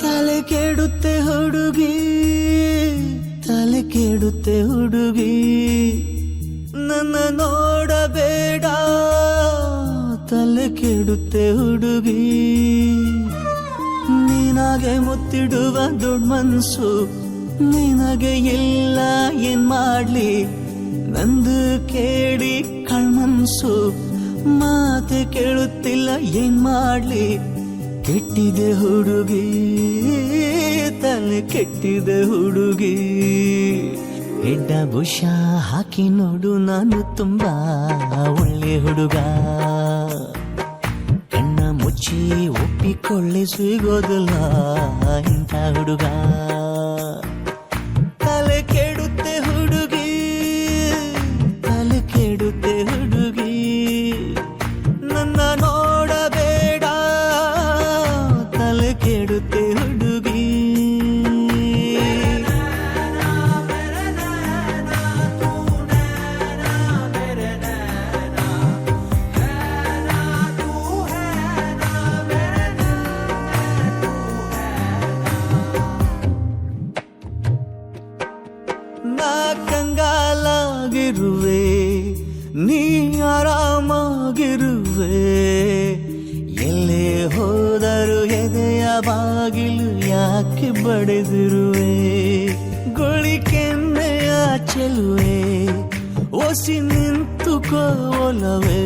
ತಲೆ ಕೆಡುತ್ತೆ ಹುಡುಗಿ, ತಲೆ ಕೆಡುತ್ತೆ ಹುಡುಗಿ, ನನ್ನ ನೋಡಬೇಡ, ತಲೆ ಕೆಡುತ್ತೆ ಹುಡುಗಿ. ನಿನಗೆ ಮುತ್ತಿಡುವ ದೊಡ್ಡ ಮನ್ಸು ನಿನಗೆ ಇಲ್ಲ, ಏನ್ ಮಾಡ್ಲಿ ನಂದು ಕೇಳಿ ಕಳ್ಮನ್ಸು, ಮಾತೆ ಕೇಳುತ್ತಿಲ್ಲ ಏನ್ ಮಾಡ್ಲಿ. ಕೆಟ್ಟಿದೆ ಹುಡುಗಿ, ತಲೆ ಕೆಟ್ಟಿದೆ ಹುಡುಗಿ. ಎಡ್ಡ ಬುಷ ಹಾಕಿ ನೋಡು, ನಾನು ತುಂಬಾ ಒಳ್ಳೆ ಹುಡುಗ. ಕಣ್ಣ ಮುಚ್ಚಿ ಒಪ್ಪಿಕೊಳ್ಳಿ, ಸಿಗೋದಿಲ್ಲ ಇಂಥ ಹುಡುಗ. ತಲೆ ಕೆಡುತ್ತೆ ಹುಡುಗಿ, ತಲೆ ಕೆಡುತ್ತೆ ಹುಡುಗಿ, ನನ್ನ ನೋಡಬೇಡ, ತಲೆ ಕೆಡುತ್ತೆ ಹುಡುಗಿ. ನಾ ಕಂಗಾಲಾಗಿರುವೆ, ನೀ ಆರಾಮಾಗಿರುವೆ, ಎಲ್ಲೇ ಹೋದರು ಎದೆಯ ಬಾಗಿಲು ಯಾಕೆ ಬಡಿದಿರುವೆ. ಗುಳಿಕೆನ್ನೆಯ ಚೆಲುವೆ, ಒಸಿ ನಿಂತುಕೋಲವೇ,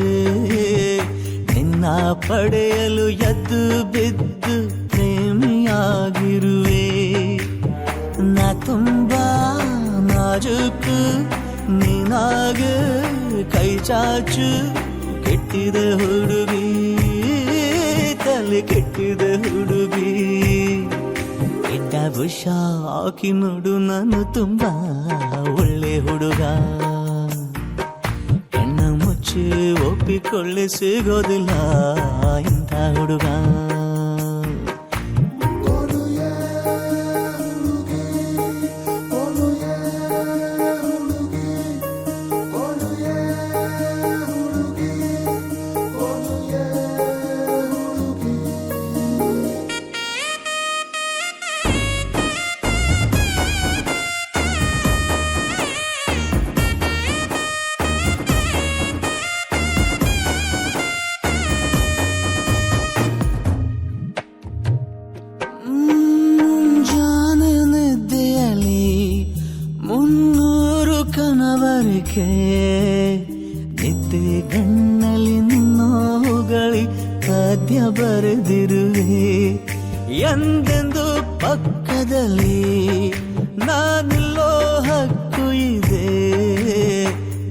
ನಿನ್ನ ಪಡೆಯಲು ಎದ್ದು ಬಿದ್ದು ಪ್ರೇಮಿಯಾಗಿರುವೆ. ನಾ ತುಂಬಾ ನಾಜೂಕು, ನೀನಾಗೆ ಕೈ ಚಾಚು. ಕೆಟ್ಟಿದೆ ಹುಡುಗಿ, ತಲೆ ಕೆಟ್ಟಿದೆ ಹುಡುಗಿ. ಕೆಟ್ಟ ಬುಷ ಹಾಕಿ ನೋಡು, ನಾನು ತುಂಬಾ ಒಳ್ಳೆ ಹುಡುಗ. ಕಣ್ಣ ಮುಚ್ಚಿ ಒಪ್ಪಿಕೊಳ್ಳಿ, ಸಿಗೋದಿಲ್ಲ ಇಂಥ ಹುಡುಗ. ನಿದ್ದೆ ಗಣ್ಣಲ್ಲಿ ನಿನ್ನೋಗಳಿ ಪದ್ಯ ಬರೆದಿರುವೆ. ಎಂದೆಂದು ಪಕ್ಕದಲ್ಲಿ ನಾನಿಲ್ಲೋ ಹಕ್ಕು ಇದೆ,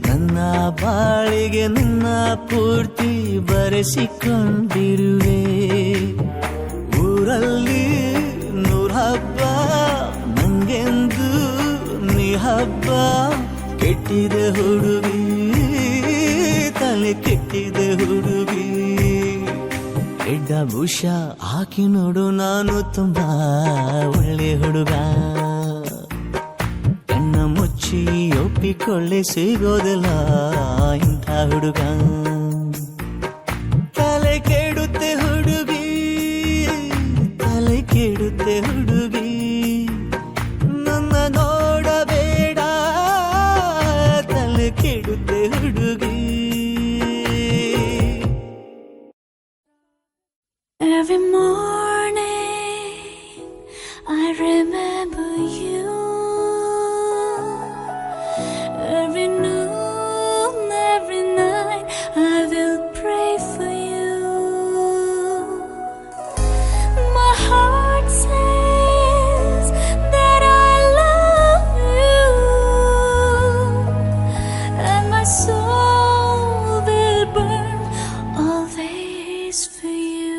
ನನ್ನ ಬಾಳಿಗೆ ನಿನ್ನ ಪೂರ್ತಿ ಬರೆಸಿಕೊಂಡಿರುವೆ. ಊರಲ್ಲಿ ನೂರ ಹಬ್ಬ, ನಂಗೆಂದು ನೀ ಹಬ್ಬ. ಕೆಟ್ಟಿದೆ ಹುಡುಗಿ, ತಲೆ ಕೆಟ್ಟಿದೆ ಹುಡುಗಿ. ಎಡ್ಡ ಬುಷ ಹಾಕಿ ನೋಡು, ನಾನು ತುಂಬಾ ಒಳ್ಳೆ ಹುಡುಗ. ಕಣ್ಣ ಮುಚ್ಚಿ ಒಪ್ಪಿಕೊಳ್ಳಿ, ಸಿಗೋದಿಲ್ಲ ಇಂಥ ಹುಡುಗ. ತಲೆ ಕೆಡುತ್ತೆ ಹುಡುಗಿ, ತಲೆ ಕೆಡುತ್ತೆ ಹುಡುಗಿ, ನನ್ನ ನೋಡಬೇಡ, ತಲೆ ಕೆಡುತ್ತೆ ಹುಡುಗಿ. Every morning I remember you. Every noon, every night I will pray for you. My heart says that I love you, and my soul will burn always for you.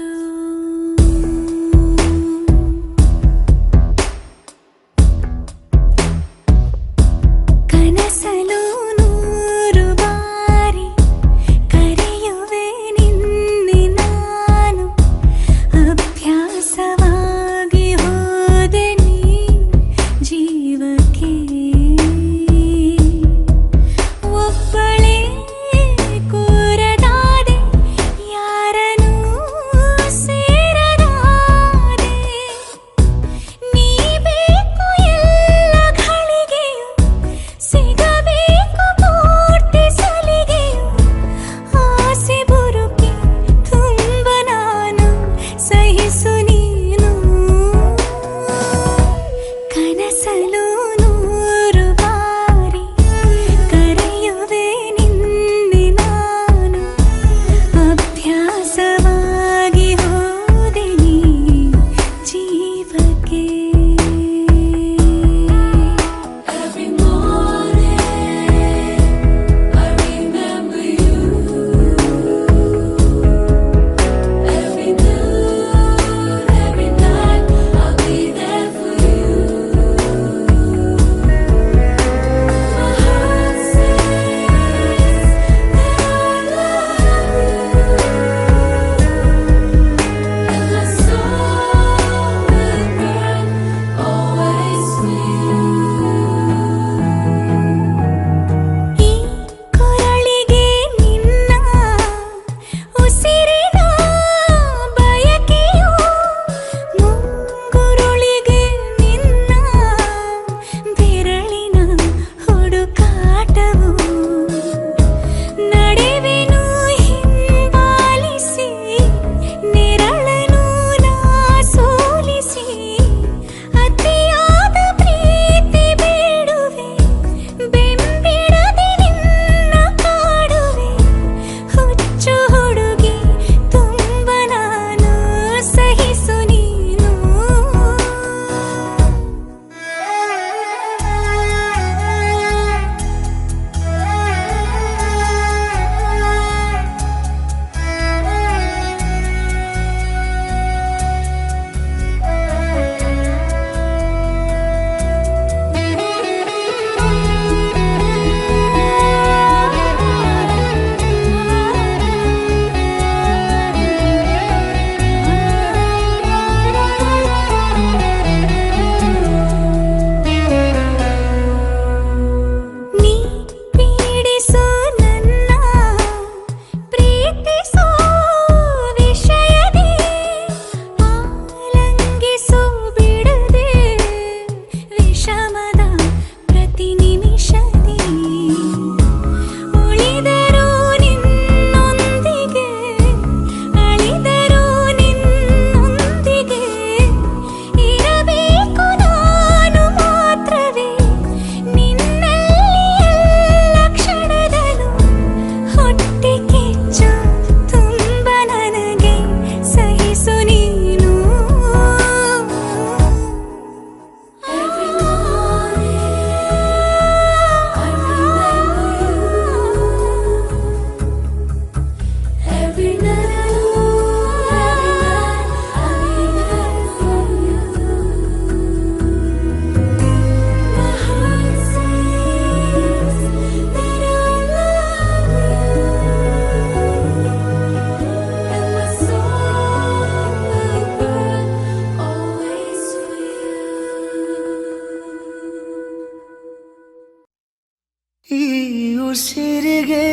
ಉಸಿರಿಗೆ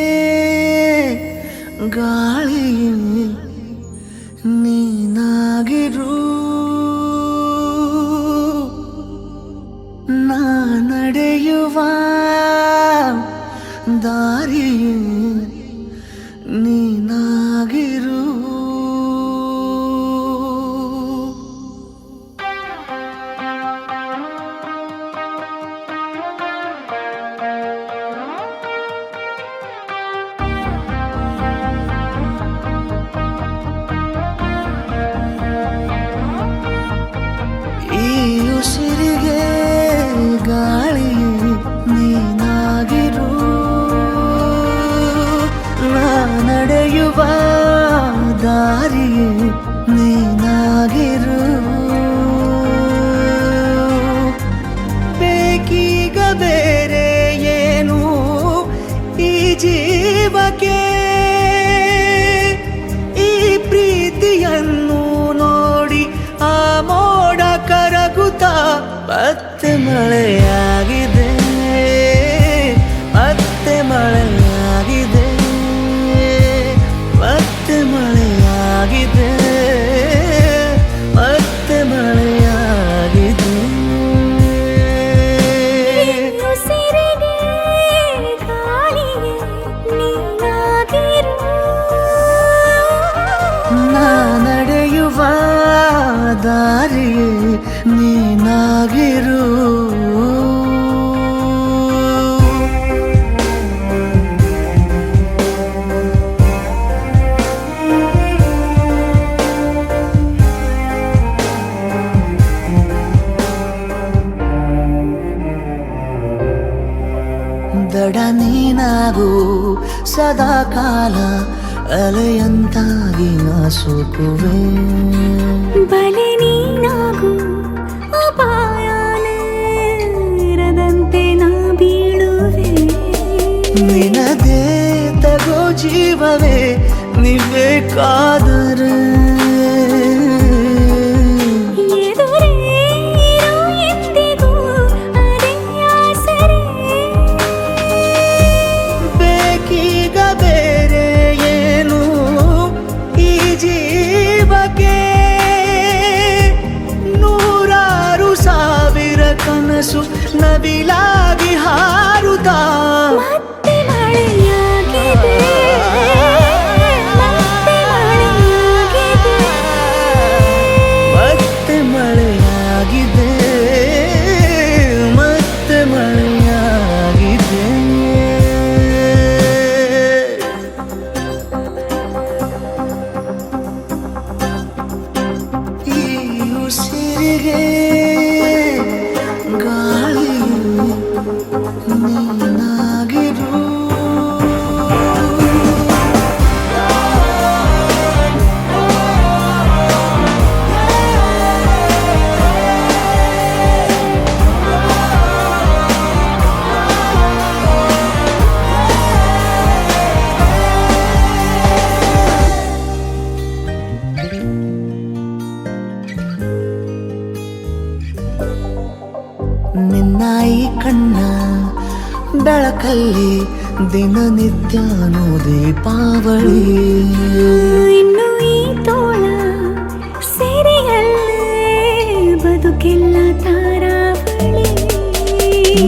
ಗಾಳಿ ನೀನಾಗಿರು ನಾ ನಡೆಯುವ ದಾರಿ ನೀನಾಗಿರು ಉಸಿರಿಗೆ ಗಾಳಿ ನೀನಾಗಿರು ನಾ ನಡೆಯುವ ದಾರಿ ನೀನಾಗಿರು ಬೇಕೀಗ ಬೇರೆ ಏನು ಈ ಜೀವಕ್ಕೆ ಈ ಪ್ರೀತಿಯನ್ನು ನೋಡಿ ಆ ಮೋಡ ಕರಗುತ್ತಾ ಮತ್ತೆ ಮಳೆಯಾಗಿದೆ ಮತ್ತೆ ಮಳೆಯಾಗಿದೆ ಮತ್ತೆ ಮಳೆಯಾಗಿದೆ ಮತ್ತೆ ಮಳೆಯಾಗಿದೆ ಉಸಿರಿಗೆ ಗಾಳಿಗೆ ನೀನಾಗಿರು ನಾ ನಡೆಯುವ ದಾರಿ ನೀನಾಗಿರು ದಡ ನೀನಾಗು ಸದಾ ಕಾಲ ಅಲೆಯಂತಾಗಿ ನಾ ಸೋಕುವೆ ಬಲೆ ನೀನಾಗು ಅಪಾಯನೇ ಇರದಂತೆ ನಾ ಬೀಳುವೆ ನಿನದೇ ತಗೋ ಜೀವವೇ ನೀಬೇಕಾದರೆ ಎದುರೇ ಇರು ಎಂದಿಗೂ ಅದೇ ಆಸರೆ ಬೇಕೀಗ ಬೇರೆ ಏನು ಈ ಜೀವಕ್ಕೆ ನೂರಾರು ಸಾವಿರ ಕನಸು ನವಿಲಾಗಿ ಹಾರುತ್ತಾ ಮತ್ತೆ ಮಳೆಯಾಗಿದೆ ಮತ್ತೆ ಮಳೆಯಾಗಿದೆ ಮತ್ತೆ ಮಳೆಯಾಗಿದೆ ಮತ್ತೆ ಮಳೆಯಾಗಿದೆ ಈ ಉಸಿರಿಗೆ ಗಾಳಿ ನೀನಾಗಿರು ನಿನ್ನ ಈ ಕಣ್ಣ ಬೆಳಕಲ್ಲಿ ದಿನನಿತ್ಯನೂ ದೀಪಾವಳಿ ಇನ್ನು ಈ ತೋಳ ಸೆರೆಯಲ್ಲೇ ಬದುಕೆಲ್ಲ ತಾರಾವಳಿ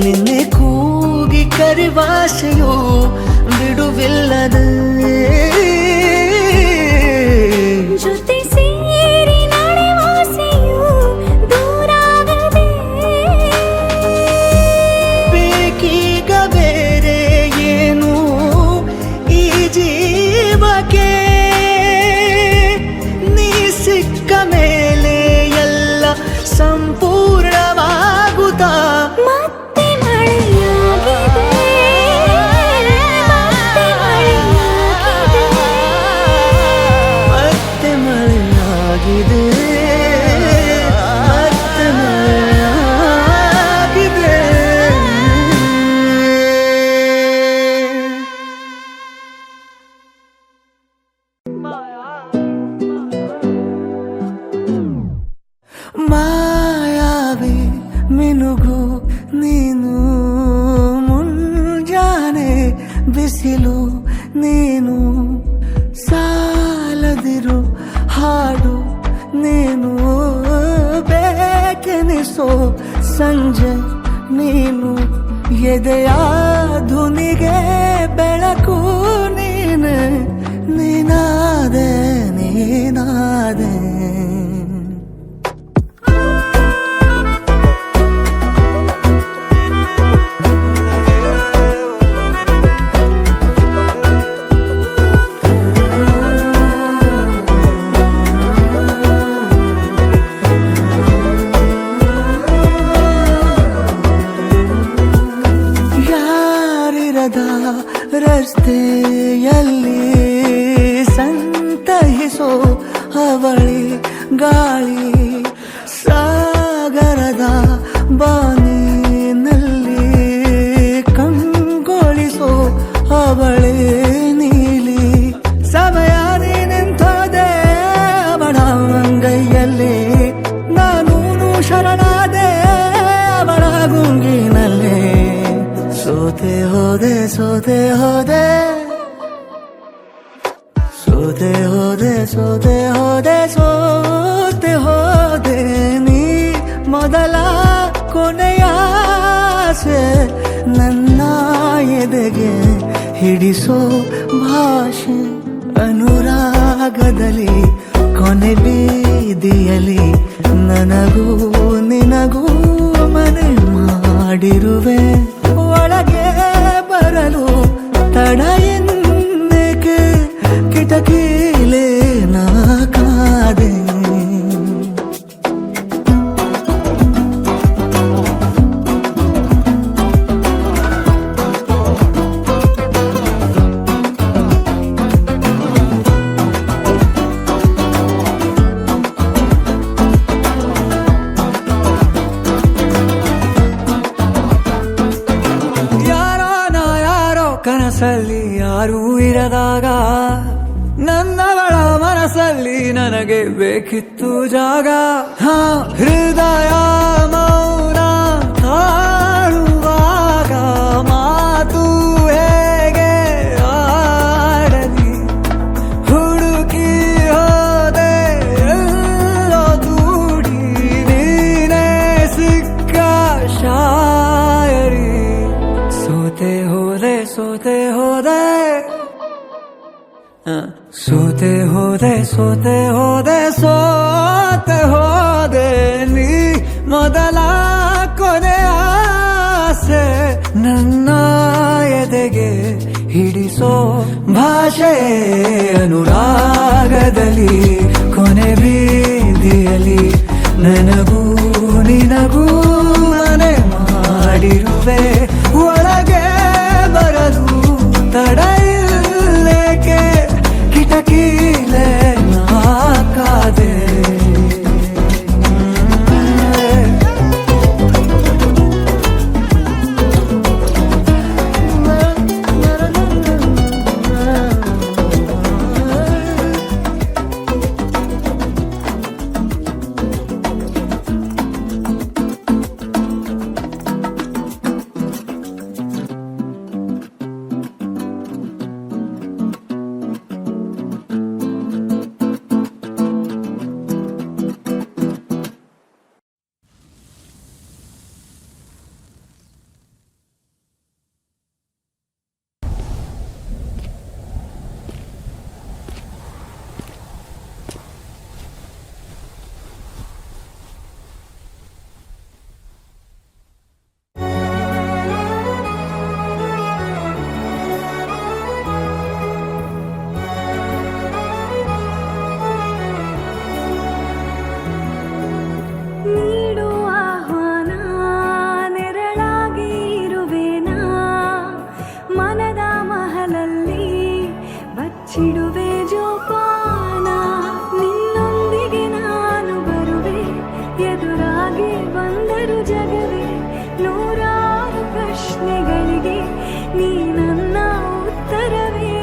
ನಿನ್ನೆ ಕೂಗಿ ಕರಿವಾಸೆಯು ಬಿಡುವಿಲ್ಲದೆ ಜೊತೆ ಸೇರಿ ನಡೆವಾಸೆಯು ದೂರಾಗದೆ ಬೇಕೀಗ ಬೇರೆ ಏನು ಈ ಜೀವಕ್ಕೆ ನೀ ಸಿಕ್ಕ ಮೇಲೆ ಎಲ್ಲ ಸಂಪೂರ್ಣವಾಗುತ್ತಾ ಮತ್ತೆ ಮಳೆಯಾಗಿದೆ ಮತ್ತೆ ಮಳೆಯಾಗಿದೆ ಮತ್ತೆ ಮಳೆಯಾಗಿದೆ ಮತ್ತೆ ಮಳೆಯಾಗಿದೆ ಮಾಯಾವಿ ಮಿನುಗು ನೀನು ಮುಂಜಾನೆ ಹರಿಸೋ ಸಂಜೆ ನೀನು ಎದೆಯ ಧುನಿಗೆ ಬೆಳಕು ನೀನು ನೀನಾದೆ ನೀನಾದೆ ರಸ್ತೆಯಲ್ಲಿ ಸಂತಹಿಸೋ ಅವಳಿ ಗಾಳಿ ಸಾಗರದ ಬಾನಿನಲ್ಲಿ ಕಂಗೊಳಿಸೋ ಅವಳೆ ನೀಲಿ ಸಮಯ ನಿಂತೋದೆ ಅವಳ ಅಂಗೈಯಲ್ಲಿ ನಾನು ಶರಣಾದೆ ಅವಳ ಗುಂಗಿನಲ್ಲಿ ಸೋತೆ ಹೋದೆ ಸೋತೆ ಹೋದೆ ಸೋತೆ ಹೋದೆ ಸೋತೆ ಹೋದೆ ಸೋತೆ ಹೋದೆ ನೀ ಮೊದಲ ಕೊನೆಯ ಆಸೆ ನನ್ನ ಎದೆಗೆ ಹಿಡಿಸೋ ಭಾಷೆ ಅನುರಾಗದಲ್ಲಿ ಕೊನೆ ಬೀದಿಯಲ್ಲಿ ನನಗೂ ನಿನಗೂ ಮನೆ ಮಾಡಿರುವೆ ಒಳಗೆ ಬರಲು ತಡ ಎಂದೇಕೆ ಕಿಟಕಿಲೇ ನಾ ಕಾದೆ ಕನಸಲ್ಲಿ ಯಾರೂ ಇರದಾಗ ನನ್ನವಳ ಮನಸ್ಸಲ್ಲಿ ನನಗೆ ಬೇಕಿತ್ತು ಜಾಗ ಹೃದಯ ಮೌನ ತಾಳುವಾಗ ಮಾತು ಹೇಗೆ ಆಡಲಿ ಹುಡುಕಿ ಹೋದೆ ಎಲ್ಲೋ ದೂಡಿ ನೀನೇ ಸಿಕ್ಕ ಶಾಯರಿ ಸೋತೆ ಹೋದೆ ಸೋತೆ ಹೋದೆ ಸೋತೆ ಹೋದೆ ಸೋತೆ ಹೋದೆ ಸೋತೆ ಹೋದೆ ನೀ ಮೊದಲ ಕೊನೆ ಆಸೆ ನನ್ನ ಎದೆಗೆ ಹಿಡಿಸೋ ಭಾಷೆ ಅನುರಾಗದಲ್ಲಿ ಕೊನೆ ಬೀದಿಯಲ್ಲಿ ನನಗೂ ನಿನಗೂ ಮನೆ ಮಾಡಿರುವೆ ಒಳಗೆ ಬರಲು ತಡ ಇಲ್ಲೇಕೆ ಕಿಟಕಿಲೇ ನಾ ಕಾದೆ ಚಿಡುವೆ ಜೋಪಾನ ನಿನ್ನೊಂದಿಗೆ ನಾನು ಬರುವೆ ಎದುರಾಗಿ ಬಂದರು ಜಗವೇ ನೂರಾರು ಪ್ರಶ್ನೆಗಳಿಗೆ ನೀ ನನ್ನ ಉತ್ತರವೇ.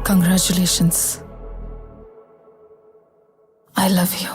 Congratulations. I love you.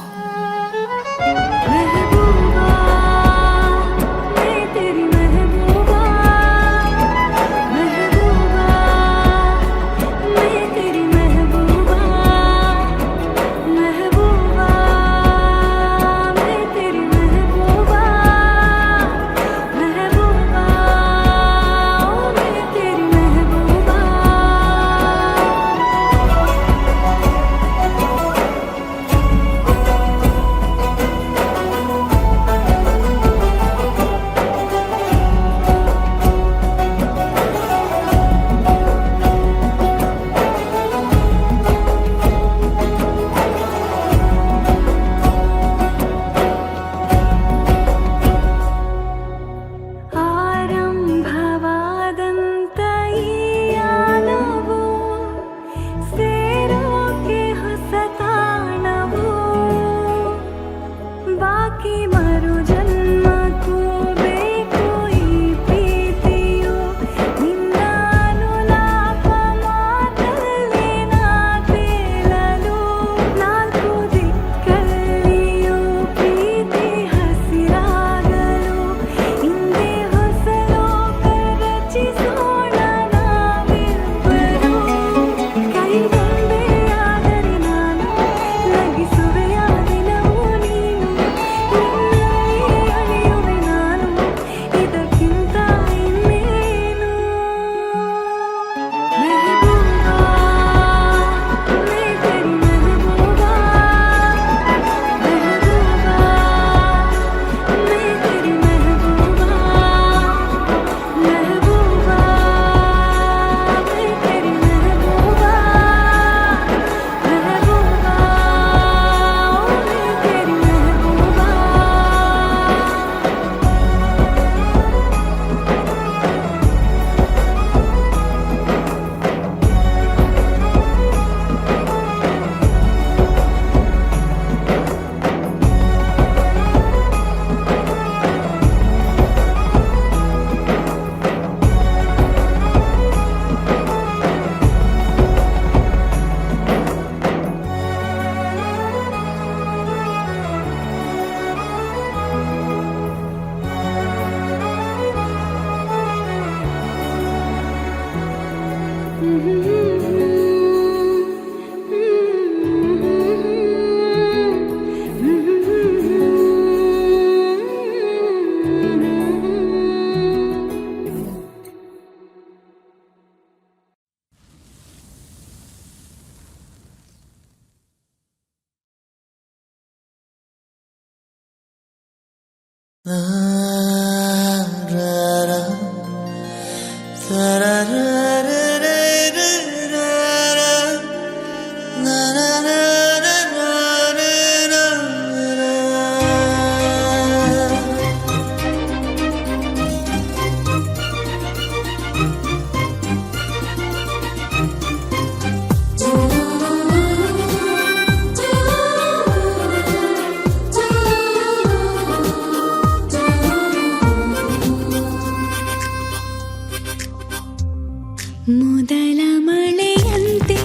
ಮೊದಲ ಮಳೆಯಂತೆ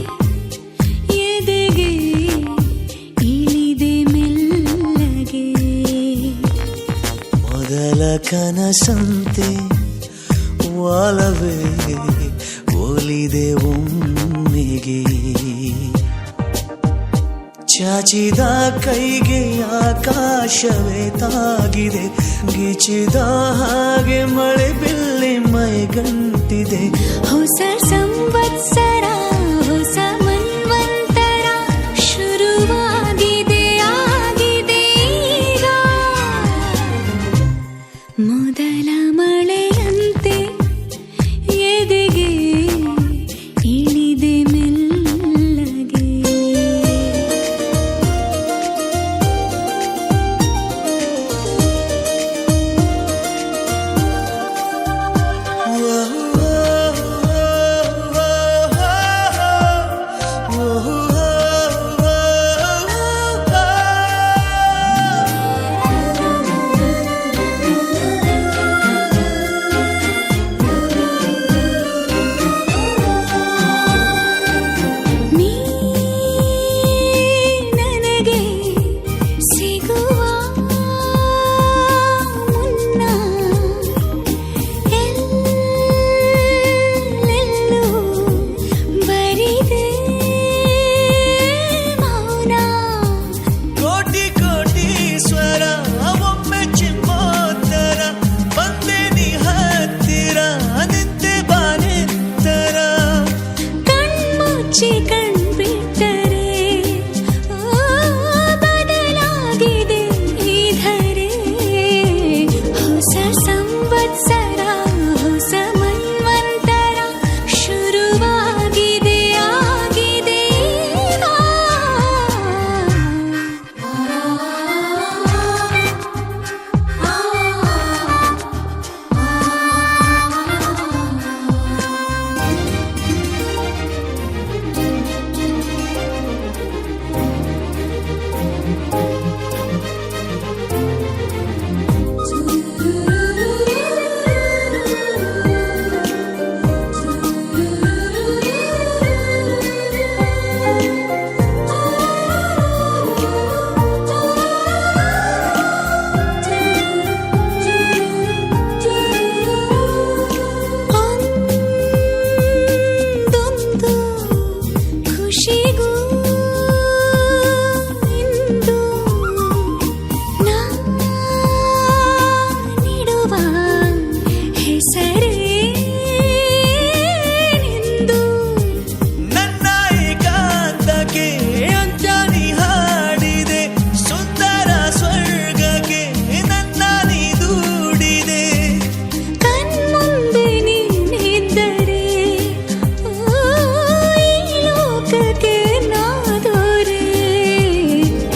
ಎದೆಗೆ ಇಳಿದೆ ಮೆಲ್ಲಗೆ, ಮೊದಲ ಕನಸಂತೆ ಒಲವೇ ಒಲಿದೆ ಒಮ್ಮೆಗೆ, ಚಾಚಿದ ಕೈಗೆ ಆಕಾಶವೇ ತಾಗಿದೆ, ಗಿಚಿದ ಹಾಗೆ ಮಳೆ ಬಿಲ್ಲಿ ಮೈಗಂಟಿದೆ. ಹೊಸ ಸಂವತ್ಸರ ಹೊಸ ಮನ್ವಂತರ ಶುರುವಾಗಿದೆ ಆಗಿದೆ ಈಗ, ಮೊದಲ ಮಳೆಯಂತೆ ಎದೆಗೆ ಇಳಿದೆ ಮೆಲ್ಲಗೆ.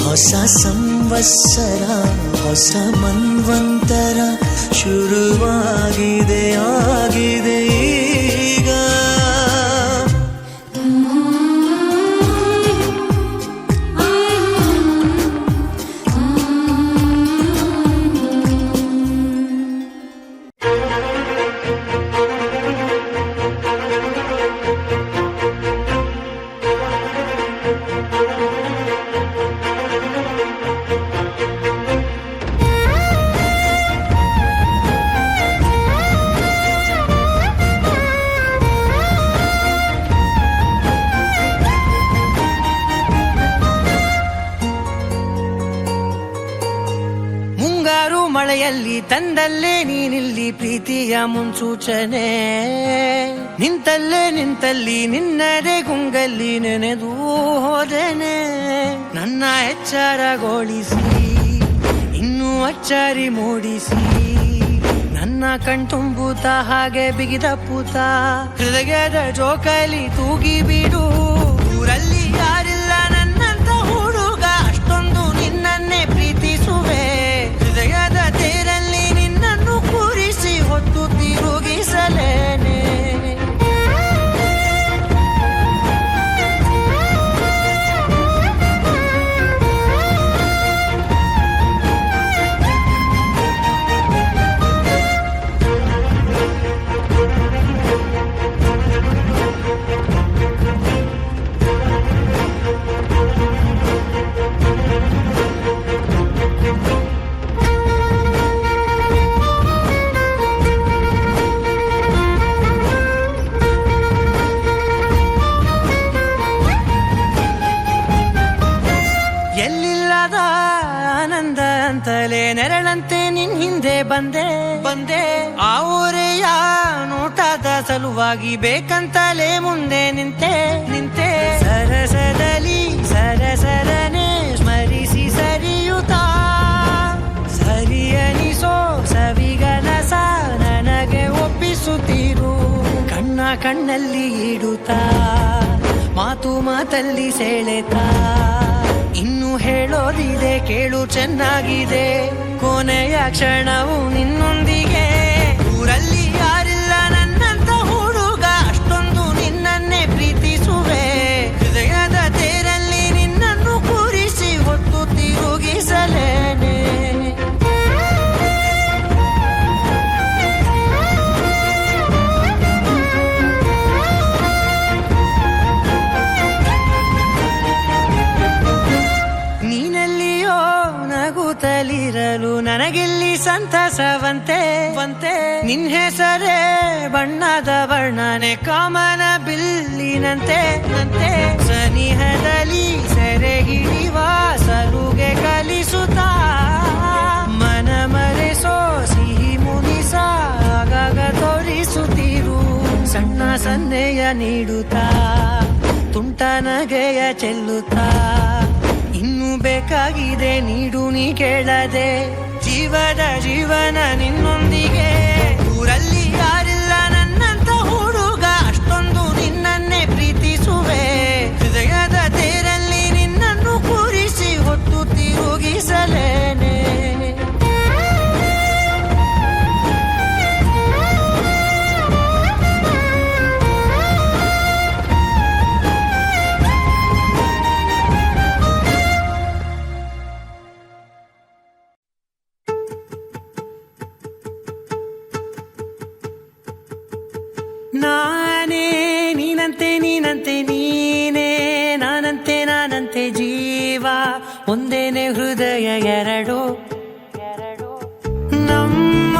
ಹೊಸ ಸಂವತ್ಸರ ಹೊಸ ಮನ್ವಂತರ ಶುರುವಾಗಿದೆ ಆಗಿದೆ ಈಗ. ಮಳೆಯಲ್ಲಿ ತಂದಲ್ಲೇ ನೀನಿಲ್ಲಿ ಪ್ರೀತಿಯ ಮುನ್ಸೂಚನೆ, ನಿಂತಲ್ಲಿ ನಿನ್ನದೇ ಗುಂಗಲ್ಲಿ ನೆನೆದು ಹೋದೆನೆ. ನನ್ನ ಎಚ್ಚರಗೊಳಿಸಿ ಇನ್ನು ಅಚ್ಚರಿ ಮೂಡಿಸಿ ನನ್ನ ಕಣ್ತುಂಬುತ್ತ ಹಾಗೆ ಬಿಗಿದ ಪೂತ ಹೃದಯದ ಜೋಕಾಲಿ ತೂಗಿ ಬಿಡು ಊರಲ್ಲಿ ಯಾರಿಲ್ಲ ನನ್ನಂತ ಹುಡುಗ ಅಷ್ಟೊಂದು ನಿನ್ನನ್ನೇ ಪ್ರೀತಿಸುವೆ ಹೃದಯದ ತೇರಲ್ಲಿ ನಿನ್ನನ್ನು ಕೂರಿಸಿ ಹೊತ್ತು ತಿರುಗಿಸಲೇನೆ ಎಲ್ಲಿಲ್ಲದ ಆನಂದ ಅಂತಲೇ ನೆರಳಂತೆ ನಿನ್ ಹಿಂದೆ ಬಂದೆ ಆ ಊರೆಯ ನೋಟದ ಸಲುವಾಗಿ ಬೇಕಂತಲೇ ಮುಂದೆ ನಿಂತೆ ಸರಸದಲ್ಲಿ ಸರಸರನೆ ಸ್ಮರಿಸಿ ಸರಿಯುತ್ತಾ ಸರಿಯನಿಸೋ ಸವಿಗನಸ ನನಗೆ ಒಪ್ಪಿಸುತ್ತೀರು ಕಣ್ಣಲ್ಲಿ ಇಡುತ್ತಾ ಮಾತಲ್ಲಿ ಸೆಳೆತಾ ಇನ್ನು ಹೇಳೋದಿದೆ ಕೇಳು ಚೆನ್ನಾಗಿದೆ ಕೊನೆಯ ಕ್ಷಣವು ನಿನ್ನೊಂದಿಗೆ ಊರಲ್ಲಿ ಯಾರಿಲ್ಲ ನನ್ನಂತ ಹುಡುಗ ಅಷ್ಟೊಂದು ನಿನ್ನನ್ನೇ ಪ್ರೀತಿಸುವೆ ಹೃದಯದ ತೇರಲ್ಲಿ ನಿನ್ನನ್ನು ಕೂರಿಸಿ ಹೊತ್ತು ತಿರುಗಿಸಲೇನೆ ನಗುತ್ತಲಿರಲು ನನಗಿಲ್ಲಿ ಸಂತಸವಂತೆ ನಿನ್ ಹೆಸರೇ ಬಣ್ಣದ ವರ್ಣನೆ ಕಾಮನ ಬಿಲ್ಲಿನಂತೆ ಸನಿಹದಲ್ಲಿ ಸೆರೆಗಿಳಿವ ಸಲುಗೆ ಕಲಿಸುತ್ತಾ ಮನ ಮರೆಸೋ ಸಿಹಿ ಮುನಿಸ ಆಗಾಗ ತೋರಿಸುತ್ತೀರು ಸಣ್ಣ ಸನ್ನೆಯ ನೀಡುತ್ತಾ ತುಂಟ ನಗೆಯ ಚೆಲ್ಲುತ್ತಾ ಇನ್ನು ಬೇಕಾಗಿದೆ ನೀಡು ನೀ ಕೇಳದೆ ಜೀವನ ನಿನ್ನೊಂದಿಗೆ ಊರಲ್ಲಿ ಯಾರಿಲ್ಲ ನನ್ನಂತ ಹುಡುಗ ಅಷ್ಟೊಂದು ನಿನ್ನನ್ನೇ ಪ್ರೀತಿಸುವೆ ಹೃದಯದ ತೇರಲ್ಲಿ ನಿನ್ನನ್ನು ಕೂರಿಸಿ ಹೊತ್ತು ತಿರುಗಿಸಲೇನೆ ನಾನೇ ನೀನಂತೆ ನೀನೇ ನಾನಂತೆ ಜೀವ ಒಂದೇನೆ ಹೃದಯ ಎರಡು ನಮ್ಮ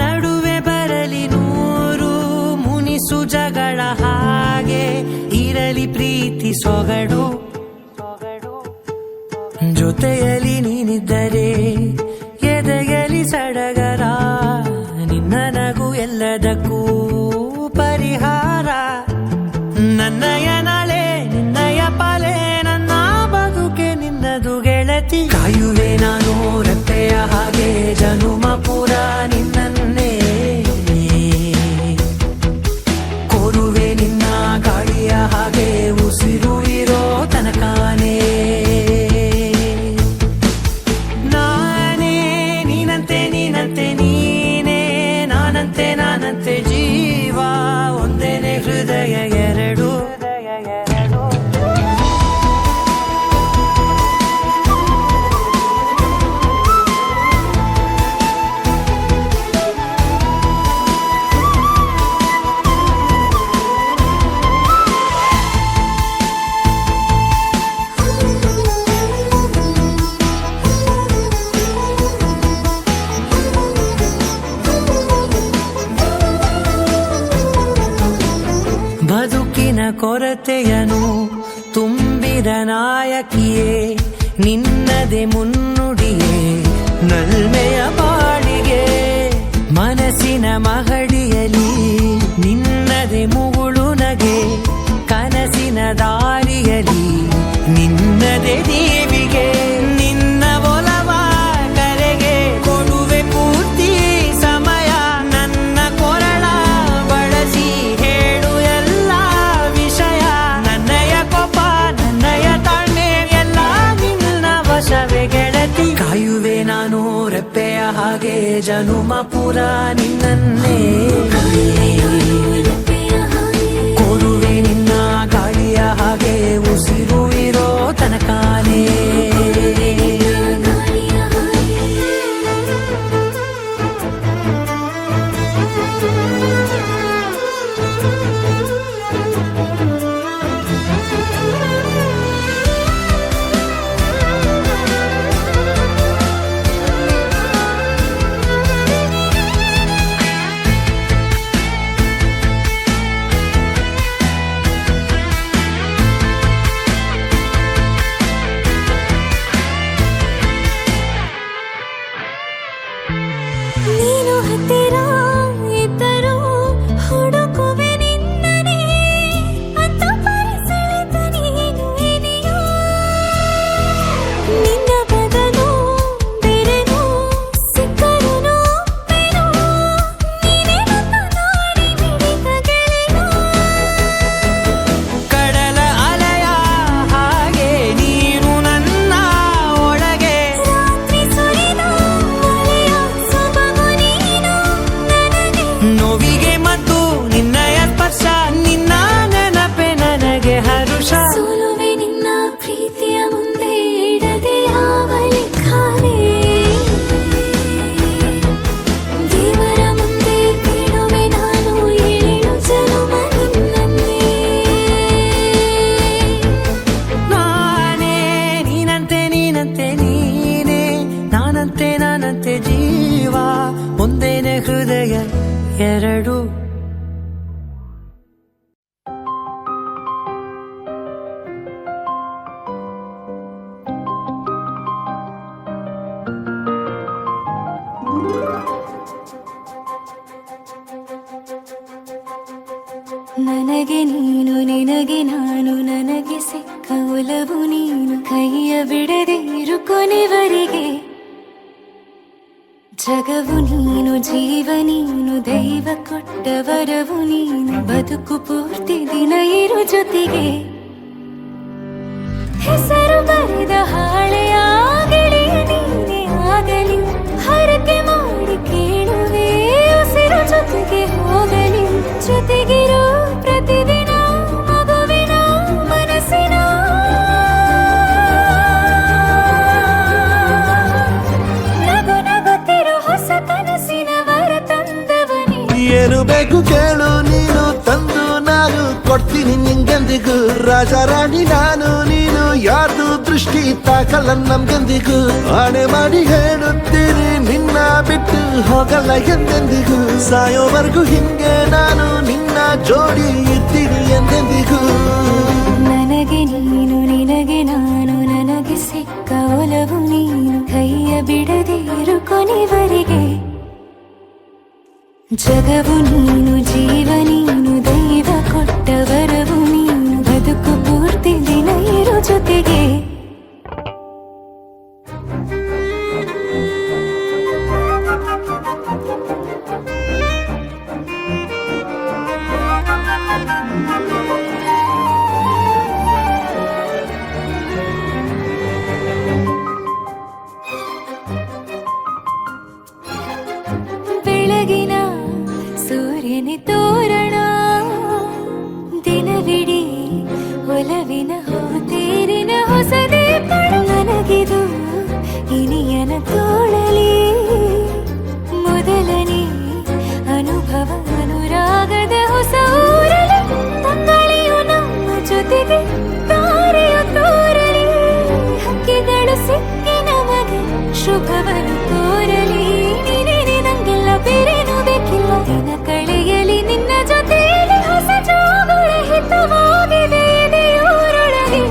ನಡುವೆ ಬರಲಿ ನೂರು ಮುನಿಸು ಜಗಳ ಹಾಗೆ ಇರಲಿ ಪ್ರೀತಿ ಸೊಗಡು ಜೊತೆಯಲ್ಲಿ ನೀನಿದ್ದರೆ ಎದೆಯಲಿ ಸಡಗರ ನಿನ್ನ ನಗು ಎಲ್ಲದಕ್ಕೂ ಪರಿಹಾರ ನನ್ನಯ ನಾಳೆ ನಿನ್ನಯ ಪಾಲೆ ನನ್ನ ಬದುಕೆ ನಿನ್ನದು ಗೆಳತಿ ಕಾಯುವೆ ನಾನು ರತ್ತೆಯ ಹಾಗೆ ಜನುಮ ಪುರ ನಿನ್ನನ್ನೇ ಕೋರುವೆ ನಿನ್ನ ಗಾಳಿಯ ಹಾಗೆ ಉಸಿರು ಇರೋ ತನಕಾನೇ ನಾನೇ ನೀನಂತೆ ನೀನೇ ನಾನಂತೆ ಜೀವ ಒಂದೇನೆ ಹೃದಯ ಎರಡು ಬದುಕಿನ ಕೊರತೆಯನು ತುಂಬಿದ ನಾಯಕಿಯೇ ನಿನ್ನದೆ ಮುನ್ನುಡಿಯೇ ನಲ್ಮೆಯ ಬಾಳಿಗೆ ಮನಸ್ಸಿನ ಮಹಡಿಯಲಿ ನಿನ್ನದೆ ಮುಗುಳು ನಗೆ ಕನಸಿನ ದಾರಿಯಲಿ ನಿನ್ನದೆ ದೇವಿಗೆ ನಿನ್ನ ಒಲವ ಕರೆ ಹಾಗೆ ಜನುಮ ಪುರ ನಿನ್ನನ್ನೇ ಕೋರುವೆ ನಿನ್ನ ಗಾಳಿಯ ಹಾಗೆ ಉಸಿರು ಇರೋ ತನಕಾನೇ ನೀನು ಹತ್ತಿರ ಇದ್ದರೂ ಹುಡುಕುವೆ ನಿನ್ನನೇ ಅಂತ ಪರಿಸಳಿತ ನೀನು ಇದೆಯೋ ನಿನ್ನ ಬದಲು ಬೇರೆನೋ ಸಿಕ್ಕರೂ ಬೇನೋ ನೀನೇ ನನ್ನ ನಾಡಿ ಮಿಡಿತ ಗೆಳೆಯೋ ಕಡಲ ಅಲೆಯ ಹಾಗೆ ನೀನು ನನ್ನ ಒಳಗೆ ರಾತ್ರಿ ಸುರಿದ ಮಳೆಯ ಸೊಬಗು ನೀನು ನನಗೆ ನೋವಿಗೆ ಮತ್ತು ನಿನ್ನಯ ಸ್ಪರ್ಶ ನಿನ್ನ ನೆನಪೆ ನನಗೆ ಹರುಷ ಸೋಲುವೆ ನಿನ್ನ ಪ್ರೀತಿಯ ಮುಂದೆ ಇಡದೆ ಯಾವ ಲೆಕ್ಕನೇ ದೇವರ ಮುಂದೆ ಬೀಳುವೆ ನಾನು ಏಳು ಜನುಮ ನಿನ್ನನ್ನೇ ನಾನೇ ನೀನಂತೆ ನೀನಂತೆ ನೀನೇ ನಾನಂತೆ ನಾನಂತೆ ಜೀವ ಒಂದೇನೆ ಹೃದಯ ಎರಡು ನನಗೆ ನೀನು ನಿನಗೆ ನಾನು ನನಗೆ ಸಿಕ್ಕ ಒಲವು ನೀನು ಕೈಯ ಬಿಡದೆ ಇರು ಕೊನೆವರೆಗೆ ಜಗವು ನೀನು ಜೀವ ನೀನು ದೈವ ಕೊಟ್ಟ ವರವು ನೀನು ಬದುಕು ಪೂರ್ತಿ ದಿನ ಇರು ಜೊತೆಗೆ ಹೆಸರು ಬರೆದ ಹಾಳೆಯ ಗೆಳೆಯ ನೀನೇ ಆಗಲಿ ಹರಕೆ ಮಾಡಿ ಕೇಳುವೆ ಉಸಿರು ಜೊತೆಗೆ ಹೋಗಲಿ ಜೊತೆಗಿರೋ ಪ್ರತಿದಿನ ಮಗುವಿನ ಮನಸ್ಸಿನ ನಗು ನಗುತ್ತಿರೋ ಹೊಸ ಕನಸಿನ ವರ ತಂದವನೇ ಏನು ಬೇಕು ಕೇಳು ನೀನು ತಂದು ನಾನು ಕೊಡ್ತೀನಿ ನಿಂಗೆಂದಿಗೂ ರಾಜ ರಾಣಿ ನಾನು ನೀನು ಯಾರ್ದು ದೃಷ್ಟಿ ತಾಕಲ್ಲ ನಮ್ಗೆಂದಿಗೂ ಆಣೆ ಮಾಡಿ ಹೇಳುತ್ತೀನಿ ನಿನ್ನ ಬಿಟ್ಟು ಹೋಗಲ್ಲ ಎಂದೆಂದಿಗೂ ಸಾಯೋವರೆಗೂ ಹಿಂಗೆ ನಾನು ನಿನ್ನ ಜೋಡಿ ಇರ್ತೀನಿ ಎಂದೆಂದಿಗೂ ನನಗೆ ನೀನು ನಿನಗೆ ನಾನು ನನಗೆ ಸಿಕ್ಕ ಒಲವು ನೀನು ಕೈಯ ಬಿಡದೆ ಇರು ಕೊನೆವರೆಗೆ ಜಗವು ನೀನು ಜೀವ ನೀನು ದೈವ ಕೊಟ್ಟ ವರವು ನೀನು ಬದುಕು ಪೂರ್ತಿ ದಿನ ಇರು ಜೊತೆಗೆ ಬೆಳಗಿನ ಸೂರ್ಯನ ತೋರಣ ದಿನವಿಡೀ ಒಲವಿನ ಹೋತೇರಿನ ಹೊಸದೇ ನನಗಿದು ಇನಿಯನ ತೋಳಲಿ ಮೊದಲನೇ ಅನುಭವ ಅನುರಾಗದ ಹೊಸ ಊರಲಿ ತಂಗಳಿಯು ನಮ್ಮ ಜೊತೆಗೆ ತಾರೆಯು ತೋರಲಿ ಹಕ್ಕಿಗಳು ಸಿಕ್ಕಿ ನಮಗೆ ಶುಭವನ್ನು ಕೋರಲಿ ನೀನೇ ನಂಗೆಲ್ಲ ಬೇರೇನು ಬೇಕಿಲ್ಲ ದಿನ ಕಳೆಯಲಿ ನಿನ್ನ ಜೊತೆಯಲ್ಲಿ ಹೊಸ ಜೋಗುಳ ಹಿತವಾಗಿದೆ ಇದೆಯೂರೊಳಗೆ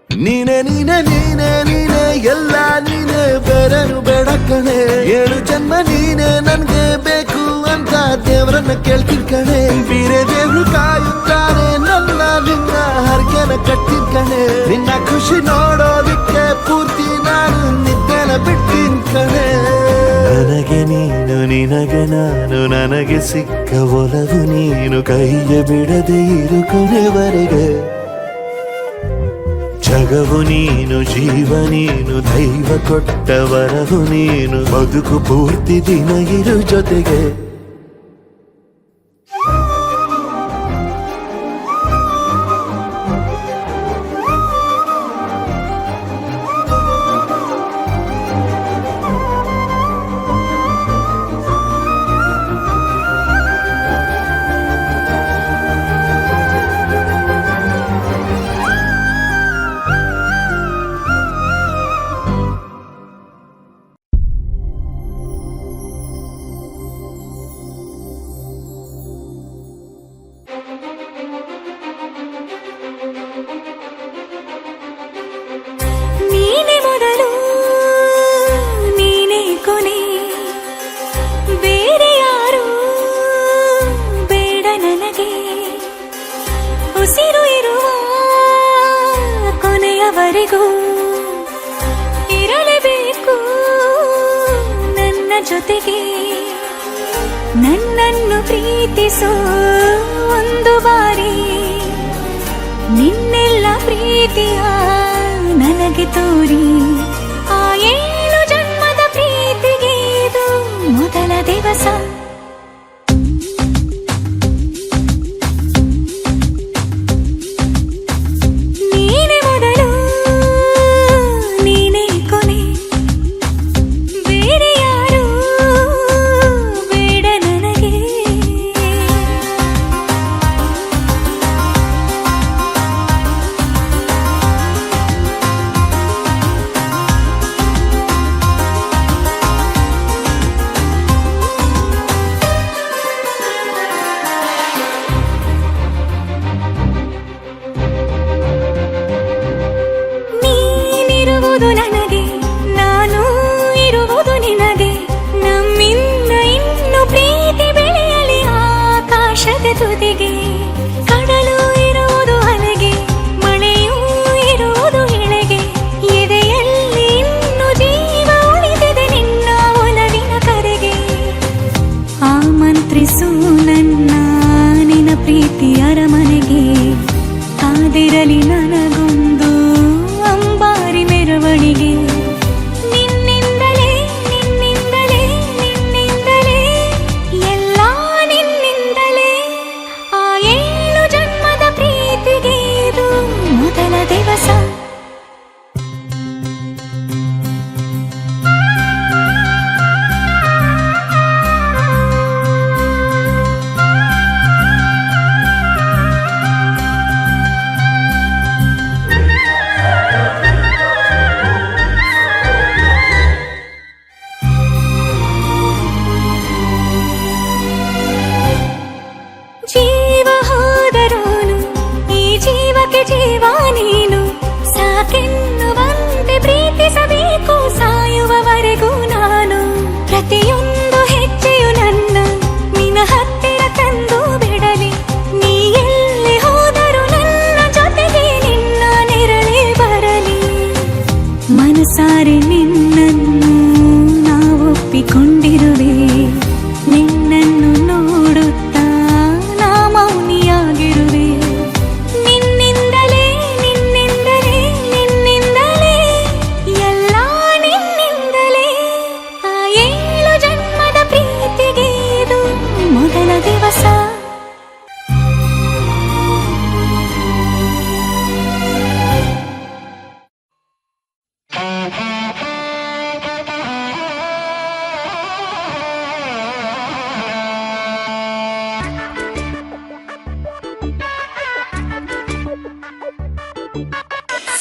ನೀನೆ ನೀನೆ ನೀನೆ ನೀನೆ ಎಲ್ಲ ನೀನೆ ಬೇರೆನು ಬೇಡ ಕಣೆ ಏಳು ಜನ್ಮ ನೀನೆ ನನ್ಗೆ ಬೇಕು ಅಂತ ದೇವರನ್ನ ಕೇಳ್ತೀನಿ ಕಣೆ ಬೇರೆ ದೇವ್ರು ಕಾಯುತ್ತಾರೆ ನನ್ನ ನಿನ್ನ ಹರಕೆನ ಕಟ್ಟಿನ ಕಣೆ ನಿನ್ನ ಖುಷಿ ನೋಡೋದಿಕ್ಕೆ ಪೂರ್ತಿ ನಾನು ನಿದ್ದೆನ ಬಿಟ್ಟಿನ ಕಣೆ ನನಗೆ ನೀನು ನಿನಗೆ ನಾನು ನನಗೆ ಸಿಕ್ಕ ಒಲವು ನೀನು ಕೈಯ ಬಿಡದೆ ಇರು ಕೊನೆವರೆಗೆ ನಗವು ನೀನು, ಜೀವ ನೀನು, ದೈವ ಕೊಟ್ಟ ವರವು ನೀನು, ಬದುಕು ಪೂರ್ತಿ ದಿನ ಇರು ಜೊತೆಗೆ. ನೀನೆ ಮೊದಲು ನೀನೆ ಕೊನೆ, ಬೇರೆ ಯಾರು ಬೇಡ ನನಗೆ. ಉಸಿರು ಇರುವ ಕೊನೆಯವರೆಗೂ ಇರಲೇಬೇಕು ನನ್ನ ಜೊತೆಗೆ. ನನ್ನನ್ನು ಪ್ರೀತಿಸೋ ಒಂದು ಬಾರಿ, ನಿನ್ನೆಲ್ಲ ಪ್ರೀತಿಯ ನನಗೆ ತೋರಿ. ಆ 7 ಜನ್ಮದ ಪ್ರೀತಿಗೆ ಇದು ಮೊದಲ ದಿವಸ. ನೀನೆ ಮೊದಲು ನೀನೆ ಕೊನೆ, ಬೇರೆ ಯಾರು ಬೇಡ ನನಗೆ. ನೀನಿರುವುದು ನನಗೆ, ನಾನು ಇರುವುದು ನಿನಗೆ. ನಮ್ಮಿಂದ ಇನ್ನು ಪ್ರೀತಿ ಬೆಳೆಯಲಿ ಆಕಾಶದ ತುದಿಗೆ. ಕಡಲು ಇರುವುದು ಅಲೆಗೆ, ಮಳೆಯೂ ಇರುವುದು ಎಳೆಗೆ. ಎದೆಯಲ್ಲಿ ಇನ್ನು ಜೀವ ಉಳಿದಿದೆ ನಿನ್ನ ಒಲವಿನ ಕರೆಗೆ. ಆಮಂತ್ರಿಸು ನನ್ನ ನಿನ್ನ ಪ್ರೀತಿ ಅರಮನೆಗೆ. ಕಾದಿರಲಿ ನನಗೊಂದು ಅಂಬಾರಿ ಮೆರವಣಿಗೆ. ನಿನ್ನಿಂದಲೇ ನಿನ್ನಿಂದಲೇ ನಿನ್ನಿಂದಲೇ ಎಲ್ಲ ನಿನ್ನಿಂದಲೇ. ಆ 7 ಜನ್ಮದ ಪ್ರೀತಿಗೆ ಇದು ಮೊದಲ ದಿವಸ. ಜೀವ ಹೋದರೋನು ಈ ಜೀವಕ್ಕೆ ಜೀವ ನೀನು. ಸಾಕೆನ್ನುವಂತೆ ಪ್ರೀತಿಸಬೇಕು ಸಾಯುವವರೆಗೂ ನಾನು. ಪ್ರತಿಯೊಂದು ಹೆಜ್ಜೆಯು ನನ್ನ ನಿನ್ನ ಹತ್ತಿರ ತಂದು ಬಿಡಲಿ. ನೀ ಎಲ್ಲಿ ಹೋದರೂ ನನ್ನ ಜೊತೆಗೆ ನಿನ್ನ ನೆರಳೇ ಬರಲಿ. ಮನಸಾರೆ ನಿನ್ನನ್ನು ನಾವೊಪ್ಪಿಕೊಂಡಿರುವೆ. ನಿನ್ನನ್ನು ನೋಡುತ್ತಾ ನಾ ಮೌನಿಯಾಗಿರುವೆ. ನಿನ್ನಿಂದಲೇ ನಿನ್ನಿಂದಲೇ ನಿನ್ನಿಂದಲೇ ಎಲ್ಲ ನಿನ್ನಿಂದಲೇ. ಆ 7 ಜನ್ಮದ ಪ್ರೀತಿಗೆ ಇದು ಮೊದಲ ದಿವಸ.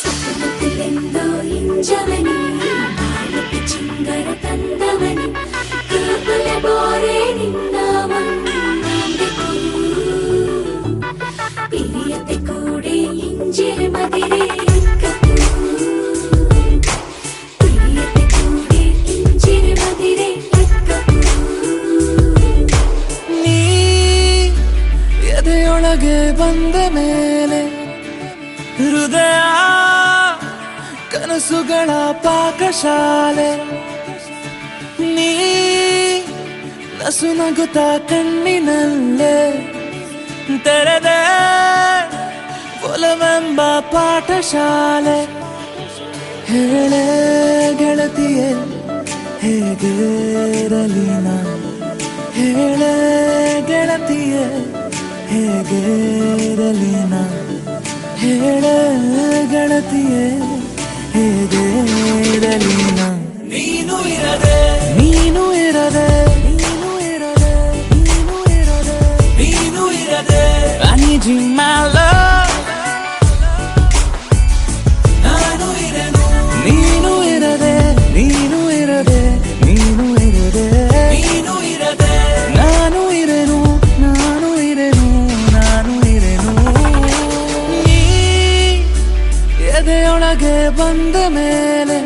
ಸುತ್ತಮುತ್ತಲೆಂದೋ ಇಂಜವನಿ, ಬಾಳಕ್ಕೆ ಚಿಂಗರ ತಂದವನಿ. ಕೇವಲ ಬೋರೆ ನಿನ್ನ ಮಣ್ಣೆಂದೆಕು. ಪಿರಿಯತೆ ಕೂಡೆ ಇಂಜಿರೆ ಮದಿರೆ ಎಕ್ಕಕು. ಪಿರಿಯತೆ ಕೂಡೆ ಇಂಜಿರೆ ಮದಿರೆ ಎಕ್ಕಕು. ನೀ ಎದೆಯೊಳಗೆ ಬಂದ ಮೇಲೆ ಹೃದಯ ಕನಸುಗಳ ಪಾಕಶಾಲೆ. ನೀ ನಸು ನಗುತ್ತ ಕಣ್ಣಿನಲ್ಲೇ ತೆರೆದೆ ಒಲವೆಂಬ ಪಾಠಶಾಲೆ. ಹೇಳೆ ಗೆಳತಿಯೇ ಹೇಗಿರಲಿ ನಾ ಹೇಳೆ ಗೆಳತಿಯೇ ಹೇಗಿರಲಿ ನಾ ಹೇಳೆ ಗೆಳತಿಯೇ ಹೇಗಿರಲಿ ನಾ ನೀನು ಇರದೆ ನೀನು ಇರದೆ ನೀನು ಇರದೆ ನೀನು ಇರದೆ ನೀನು ಇರದೆ I need you my love ನಾನು ಇರನು ನೀನು ಇರದೆ ನೀನು ಇರದೆ ನೀನು ಇರದೆ ನೀನು ಇರದೆ ನಾನು ಇರನು ನಾನು ಇರನು ನಾನು ಇರನು ನೀ ಎದೆಯೊಳಗೆ ಬಂದ ಮೇಲೆ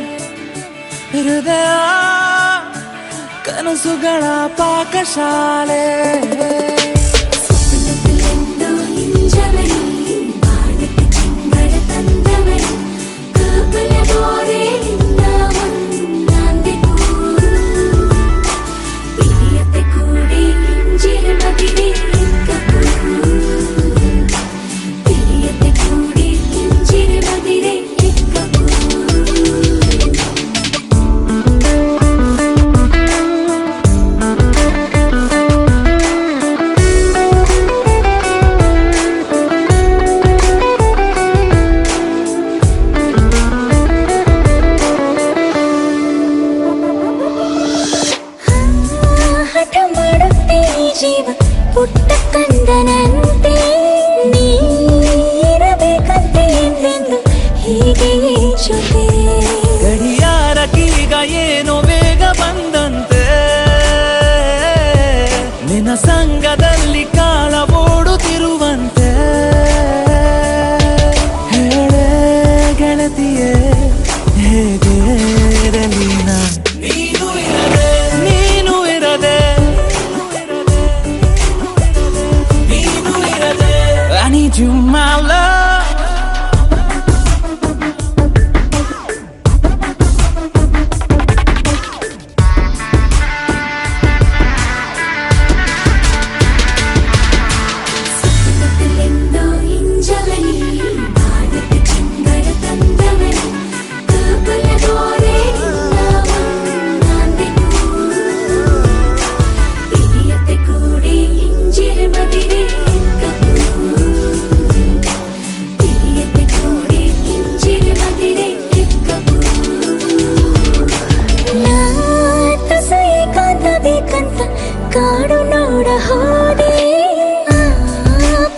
ಹೃದಯ ಕನಸುಗಳ ಪಾಕಶಾಲೆ ಸುತ್ತಲೂ ಹಿಂಜವನಿ ಬಾಣಕ್ಕೆ ಚಿಂಗಡ ತಂದವನಿ ಕಾಪಲ ಗೋರೆ ನಿನ್ನ ಒಂದಾಂದೆ ಕೂರು ಪ್ರಿಯತೆ ಕೂಡಿ ಹಿಂಜಿರ ಮದಿರೆ ಕಪ್ಪೂರು ಪ್ರಿಯತೆ ಕೂಡಿ ಹಿಂಜಿರ ಮದಿರೆ ಕಪ್ಪೂರು ಹಠ ಮಾಡುತ್ತೆ ಈ ಜೀವ ಪುಟ್ಟ ಕಂದನಂತೆ ನೀರಬೇಕಂತೆ ಎಂದೆಂದು ಹೀಗೆಯೇ ಜೊತೆ ಗಡಿಯಾರಕ್ಕೀಗ ಏನೋ ಬೇಗ ಬಂದಂತೆ ನಿನ್ನ ಸಂಗದಲ್ಲಿ ಕಾಲ ಓಡುತ್ತಿರುವಂತೆ ಹೇಳೆ ಗೆಳತಿಯೇ ಹೇಗೆ ಇರಲಿ ನಾ ನೀನು ಇರದೆ ನೀನು ಇರದೆ ನೀನು ಇರದೆ I need you my love ಸುತ್ತಲೆಂದೋ ಹಿಂಜವನಿ ಬಾಣಕ್ಕೆ ಚಿಂಗಡ ತಂದವನಿ ಕಾಪಲ Gore ನಿನ್ನ ಒಂದಾಂದೆ ಕೂರು ಪ್ರಿಯತೆ ಕೂಡಿ ಹಿಂಜಿರ ಮದಿರೆ ಕಪ್ಪೂರು ಪ್ರಿಯತೆ ಕೂಡಿ ಹಿಂಜಿರ ಮದಿರೆ ಕಪ್ಪೂರು ನಾತಸ ಏಕಾಂತ ಬೇಕಂತ ಕಾಡು ನೋಡ ಹೋದೆ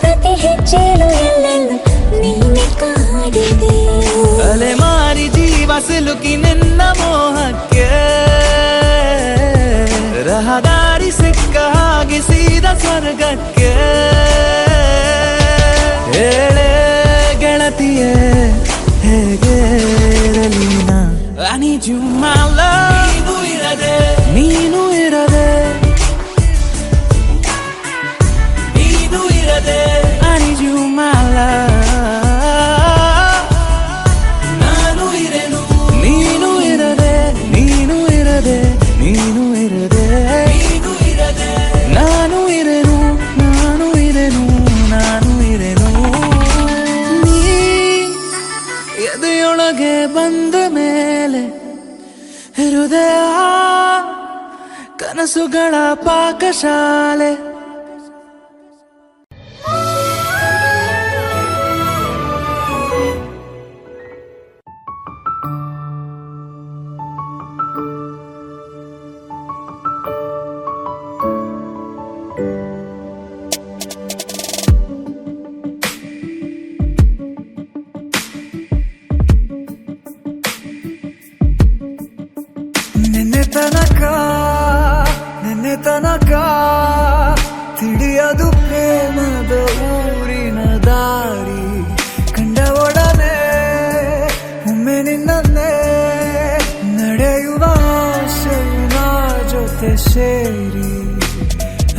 ಪ್ರತಿ ಹೆಜ್ಜೆಲು ಎಲ್ಲೆಲ್ಲೂ ನೀನೆ ಕಾಡಿದೆ ಅಲೆಮಾರಿ ಜೀವ ಸಿಲುಕಿ ನಿನ್ನ ಮೋಹಕ್ಕೆ ರಹದಾರಿ ಸಿಕ್ಕ ಹಾಗೆ ಸೀದಾ ಸ್ವರ್ಗಕ್ಕೆ ಹೇಳೆ ಗೆಳತಿಯೇ ಹೇಗೆ ಇರಲಿ ನಾ I need you my love ನೀನು ಇರದೆ ನೀನು ಇರದೆ ನೀನು ಇರದೆ I need you my love ನಾನು ಇರೆನು ನೀನು ಇರದೆ ನೀನು ಇರದೆ ನೀನು ಇರದೆ ನೀನು ಇರದೆ ನಾನು ಇರೆನು ನಾನು ಇರೆನು ನಾನು ಇರೆನು ನೀ ಎದೆಯೊಳಗೆ ಬಂದ ಮೇಲೆ ಹೃದಯ ಕನಸುಗಳ ಪಾಕಶಾಲೆ ನಿನ್ನೆ ತನಕ ತಿಳಿಯದು ಪ್ರೇಮದ ಊರಿನ ದಾರಿ ಕಂಡ ಒಡನೆ ಒಮ್ಮೆ ನಿನ್ನೇ ನಡೆಯುವ ಆಸೆಯ ಜೊತೆ ಸೇರಿ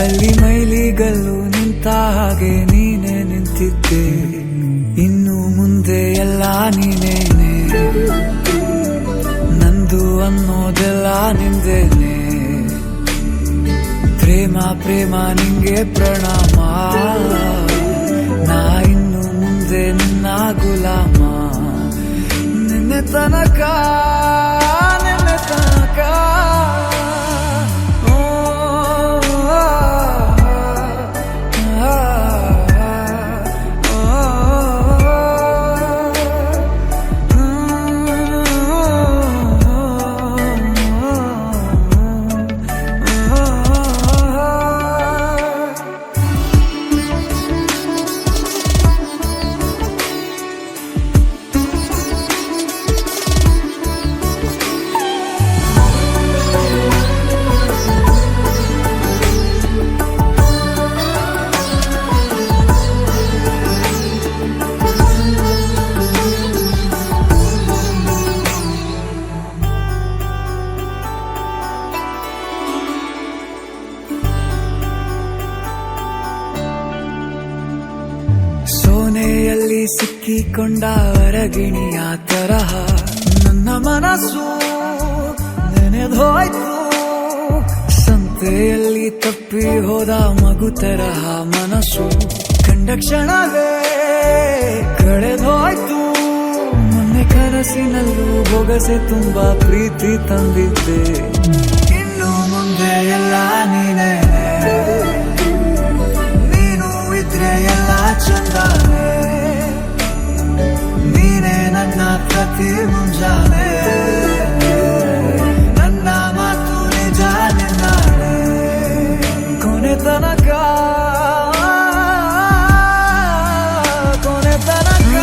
ಅಲ್ಲಿ ಮೈಲಿಗಲ್ಲು ನಿಂತ ಹಾಗೆ ನೀನೆ ನಿಂತಿದ್ದೆ ಇನ್ನು ಮುಂದೆ ಎಲ್ಲ ನೀನೇನೆ ನಂದು ಅನ್ನೋದೆಲ್ಲ ನಿಂದೇನೆ ಪ್ರೇಮ ಪ್ರೇಮ ನಿಂಗೆ ಪ್ರಣಾಮ ನಾ ಇನ್ನು ಮುಂದೆ ನಿನ್ನ ಗುಲಾಮ ನಿನ್ನ ನಿನ್ನೆ ತನಕ ಓ, ಸೋನೆಯಲ್ಲಿ ಸಿಕ್ಕಿಕೊಂಡ ಅರಗಿಣಿಯ ತರಹ ನನ್ನ ಮನಸ್ಸು ನೆನೆದೋಯ್ತು. ಸಂತೆಯಲ್ಲಿ ತಪ್ಪಿ ಹೋದ ಮಗು ತರಹ ಮನಸ್ಸು ಕಂಡ ಕ್ಷಣವೇ ಕಳೆದೋಯ್ತು. ಮೊನ್ನೆ ಕನಸಿನಲ್ಲೂ ಬೊಗಸೆ ತುಂಬಾ ಪ್ರೀತಿ ತಂದಿದ್ದೆ. ಇನ್ನು ಮುಂದೆ ಎಲ್ಲ ನೀನೇ, ನೀನು ಇದ್ರೆ ಎಲ್ಲ ಚಂದಾನೆ. ನೀನೇ ನನ್ನ ಪ್ರತಿ ಮುಂಜಾನೆ, ನನ್ನ ಮಾತು ನಿಜ ನಿನ್ನಾನೆ. ಕೊನೆ ತನಕ ಕೊನೆ ತನಕ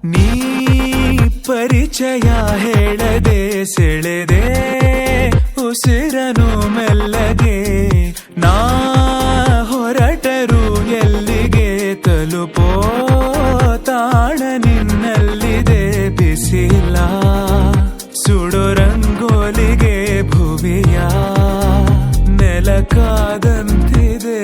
ನೀ ಪರಿಚಯ ಹೇಳದೆ ಸೆಳೆದೆ ಉಸಿರನು ಮೆಲ್ಲಗೆ. ನಾ ಹೊರಟರು ಎಲ್ಲಿಗೆ ತಲುಪೋ ತಾಣ ನಿನ್ನಲ್ಲಿದೆ. ಬಿಸಿಲ ಸುಡೋ ರಂಗೋಲಿಗೆ ಭುವಿಯ ನೆಲಕಾದಂತಿದೆ.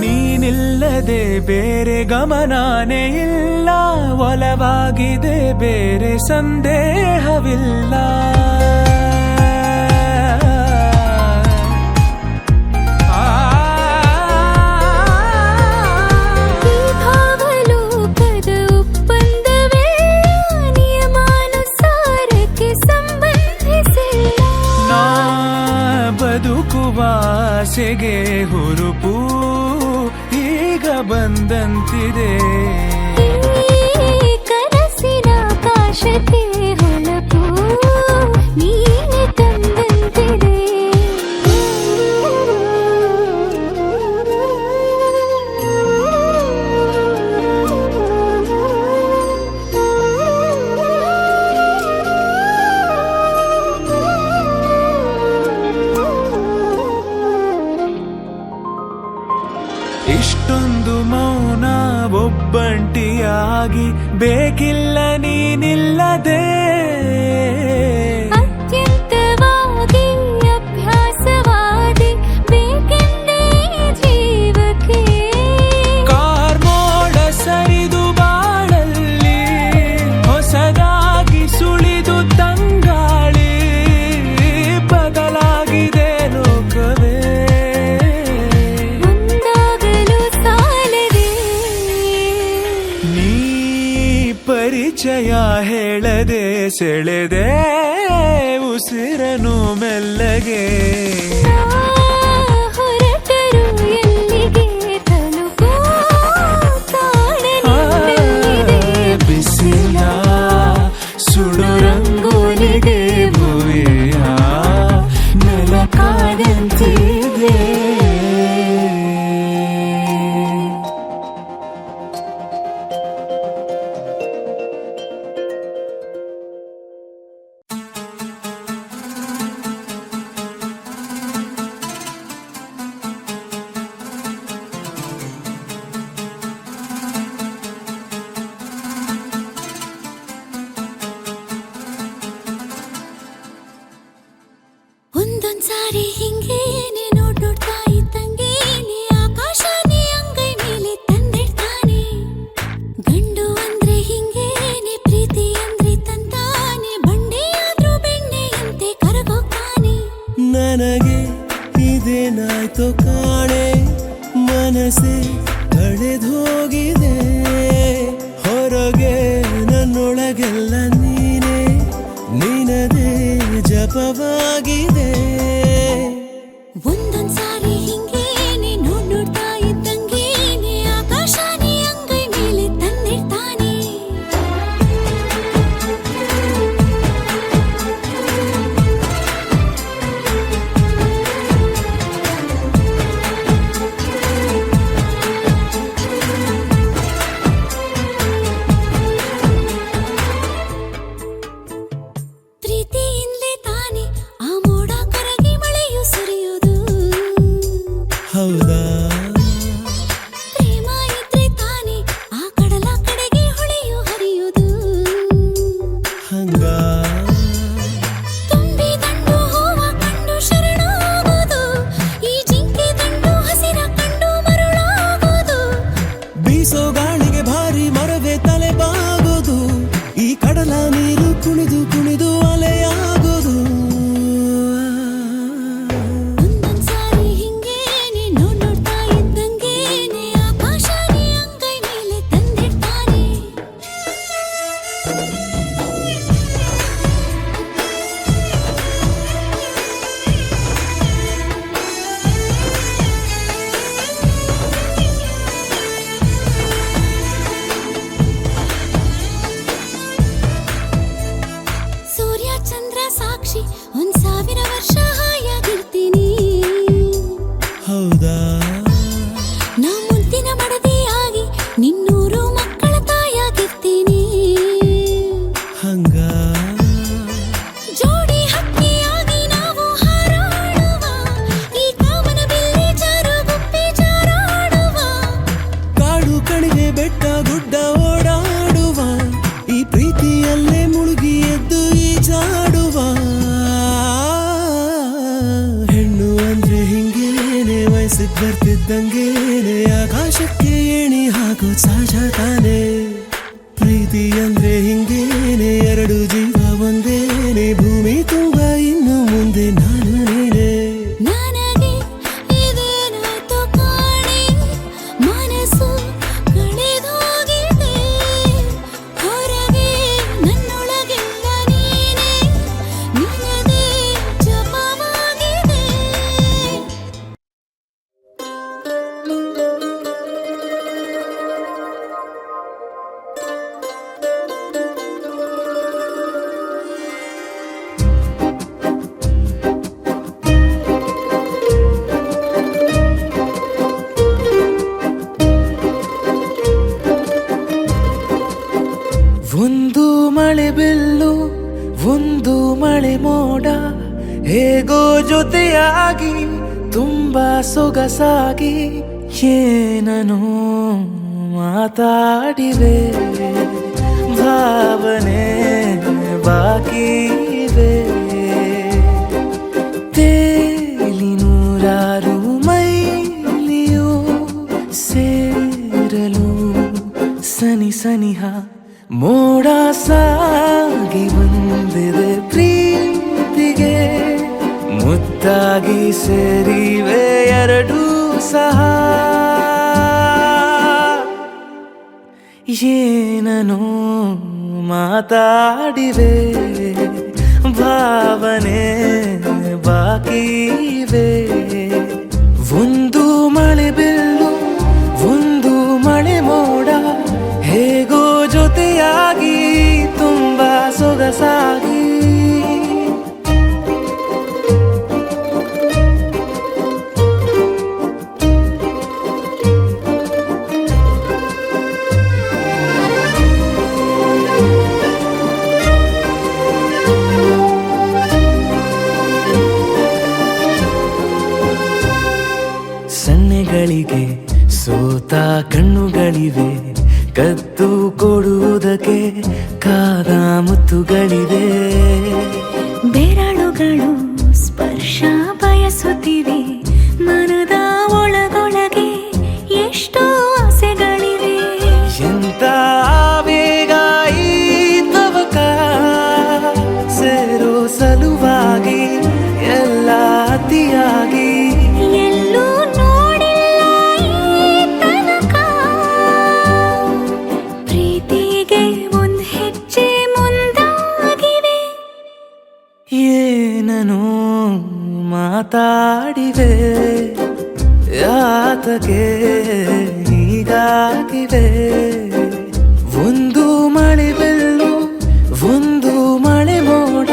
ನೀನಿಲ್ಲದೆ ಬೇರೆ ಗಮನಾನೇ ಇಲ್ಲ, ಒಲವಾಗಿದೆ ಬೇರೆ ಸಂದೇಹವಿಲ್ಲ. ಬದುಕುವಾಸೆಗೆ ಹುರುಪು ಈಗ ಬಂದಂತಿದೆ. ಕನಸಿನ ಕಾಶತೆ ಹೊಳಪು ನೀನೆ ತಂದಂತಿದೆ. ಇಷ್ಟೊಂದು ಮೌನ ಒಬ್ಬಂಟಿಯಾಗಿ ಬೇಕಿಲ್ಲ ನೀನಿಲ್ಲದೆ. ಅತ್ಯಂತವಾಗಿ ಅಭ್ಯಾಸವಾದಿ ಬೇಕೆಂದೇ ಜೀವಕ್ಕೆ. ಕಾರ್ಮೋಡ ಸರಿದು ಬಾಳಲ್ಲಿ ಹೊಸದಾಗಿ ಸುಳಿದು ತಂಗಾಳಿ ಬದಲಾಗಿದೆ ಲೋಕವೇ. ಒಂದಾಗ ಪರಿಚಯ ಹೇಳದೆ ಸೆಳೆದೆ ಉಸಿರನು ಮೆಲ್ಲಗೆ ಹೊರಟರು ಎಲ್ಲಿಗೆ ತಲುಪೋ ತಾಣಲಿದೆ ಬಿಸಿಲ ಸುಡು ರಂಗೋಲಿಗೆ ಭುವಿಯ ನೆಲಕಾದಂತಿದೆ ಒಂದೊಂದ್ಸಾರಿ ಹಿಂಗೇನೆ ನೋಡ್ತಾ ಇದ್ದಂಗೇನೆ ಆಕಾಶನೇ ಅಂಗೈ ಮೇಲೆ ತಂದಿಡ್ತಾನೆ ಗಂಡು ಅಂದ್ರೆ ಹಿಂಗೇನೆ ಪ್ರೀತಿ ಅಂದ್ರೆ ತಂತಾನೆ ಬಂಡೆಯಾದ್ರೂ ಬೆಣ್ಣೆಯಂತೆ ಕರಗೋಗ್ತಾನೆ ನನಗೆ ಇದೇನಾಯ್ತು ಕಾಣೆ ಮನಸ್ಸೇ ಕಳೆದೋಗಿದೆ ಹೊರಗೆ ನನ್ನೊಳಗೆಲ್ಲ ನೀನೇ ನಿನದೇ ಜಪವಾಗಿದೆ ಒಂದೊಂದ್ಸಾರಿ ಹಿಂಗೇನೆ ನೋಡ್ತಾ ಇದ್ದಂಗೇನೆ ಆಕಾಶನೇ ಅಂಗೈ ಮೇಲೆ ತಂದಿಡ್ತಾನೆ ಪ್ರೀತಿಯಿಂದಲೇ ತಾನೆ ಆ ಮೋಡ ಕರಗಿ ಮಳೆಯು ಸುರಿಯುವುದು ಹೌದಾ ಪ್ರೇಮ ಇದ್ರೆ ತಾನೆ ಆ ಕಡಲ ಕಡೆಗೆ ಹೊಳೆಯು ಹರಿಯುವುದು ಹಂಗ ತುಂಬಿ ದಂಡು ಹೂವ ಕಂಡು ಶರಣಾಗೋದು ಈ ಜಿಂಕೆ ದಂಡು ಹಸಿರ ಕಂಡು ಮರುಳಾಗೋದು ಬೀಸೋ ಗಾಳಿಗೆ ಭಾರಿ ಮರವೇ ತಲೆ ಬಾಗೋದು ಈ ಕಡಲ ನೀರು ಕುಣಿದು ಕುಣಿದು ಅಲೆಯಾಗೋದು ಒಂದೊಂದ್ಸಾರಿ ಹಿಂಗೇನೆ ನೋಡ್ತಾ ಇದ್ದಂಗೇನೆ ಆಕಾಶನೇ ಅಂಗೈ ಮೇಲೆ ತಂದಿಡ್ತಾನೆ ಸೂರ್ಯ ಚಂದ್ರ ಸಾಕ್ಷಿ 1,000 ವರ್ಷ ಹಾಯಾಗಿರ್ತೀನಿ ಹೌದಾ ನಾ ಮುದ್ದಿನ ಮಡದಿಯಾಗಿ ನಿನ್ನೂರು ಮಕ್ಕಳ ತಾಯಾಗಿರ್ತೀನಿ ಹಂಗ ಜೋಡಿ ಹಕ್ಕಿಯಾಗಿ ನಾವು ಹಾರಾಡುವ ಈ ಕಾಮನ ಬಿಲ್ಲಿ ಜಾರು ಗುಪ್ಪಿ ಜಾರಾಡುವ ಕಾಡು ಕಣಿವೆ ಬೆಟ್ಟ ಗುಡ್ಡ ಓಡಾಡುವ ಈ ಪ್ರೀತಿಯಲ್ಲೇ ಮುಳುಗಿ ಎದ್ದು ಈಜಾಡುವ ಹೆಣ್ಣು ಅಂದ್ರೆ ಹಿಂಗೇನೆ ವಯಸ್ಸಿಗೆ ಬರ್ತಿದ್ದಂಗೇನೆ ಆಕಾಶಕ್ಕೆ ಏಣಿ ಹಾಕೋ ಸಹಜ ತಾನೆ ಪ್ರೀತಿ ಅಂದ್ರೆ ಹಿಂಗೇನೆ ಎರಡು ಜೀವ ಒಂದೇನೆ ಭೂಮಿ ತುಂಬ ಇನ್ನು ಮುಂದೆ ನಾನು ನೀನೆ ನನಗೆ ಇದೇನಾಯ್ತು ಕಾಣೆ ಮನಸ್ಸು ಕಳೆದೋಗಿದೆ ಹೊರಗೆ ನನ್ನೊಳಗೆಲ್ಲ ನೀನೇ ನಿನದೇ ಜಪವಾಗಿದೆ ಒಂದು ಮಳೆ ಬಿಲ್ಲು ಒಂದು ಮಳೆ ಮೋಡ ಹೇಗೋ ಜೊತೆಯಾಗಿ ತುಂಬಾ ಸೊಗಸಾಗಿ ಏನನು ಮಾತಾಡಿವೆ ಭಾವನೆ ಬಾಕಿ ಇವೆ ತೇಲಿ ನೂರಾರು ಮೈಲಿಯು ಸೇರಲು ಸನಿ ಸನಿಹ ಮೋಡ ಸಾಗಿ ಬಂದಿದೆ ಪ್ರೀತಿಗೆ ಮುತ್ತಾಗಿ ಸೇರಿವೆ ಎರಡೂ ಸಹ ಏನನೋ ಮಾತಾಡಿವೆ ಭಾವನೆ ಬಾಕಿವೆ ಒಂದು ಮಳೆ ಬಿಲ್ಲು ಒಂದು ಮಳೆ ಮೋಡ ಹೇಗೋ ಜೊತೆಯಾಗಿ ತುಂಬಾ ಸೊಗಸಾಗಿ ಸನ್ನೆಗಳಿಗೆ ಸೋತ ಕಣ್ಣುಗಳಿವೆ ಕದ್ದು ಕೊಡುವುದಕ್ಕೆ ಕಾದ ಮುತ್ತುಗಳಿವೆ ಬೆರಳುಗಳು ಸ್ಪರ್ಶ ಬಯಸುತ್ತಿವೆ ಮನದ ಒಳಗೊಳಗೆ ಎಷ್ಟೋ ಆಸೆಗಳಿವೆ ಎಂತ ಬೇಗ ಈ ತವಕ ಸೇರೋ ಸಲುವಾಗಿ ಎಲ್ಲ ಅತಿಯಾಗಿ ಎಲ್ಲೂ ನೋಡಿಲ್ಲ ಈ ತನಕ ಪ್ರೀತಿಗೆ ಒಂದ್ ಹೆಜ್ಜೆ ಮುಂದಾಗಿವೆ ಏನನೋ ಮಾತಾಡಿವೆ ಯಾತಕ್ಕೆ ಹೀಗಾಗಿವೆ ಒಂದು ಮಳೆ ಬೆಲ್ಲು ಒಂದು ಮಳೆ ಮೋಡ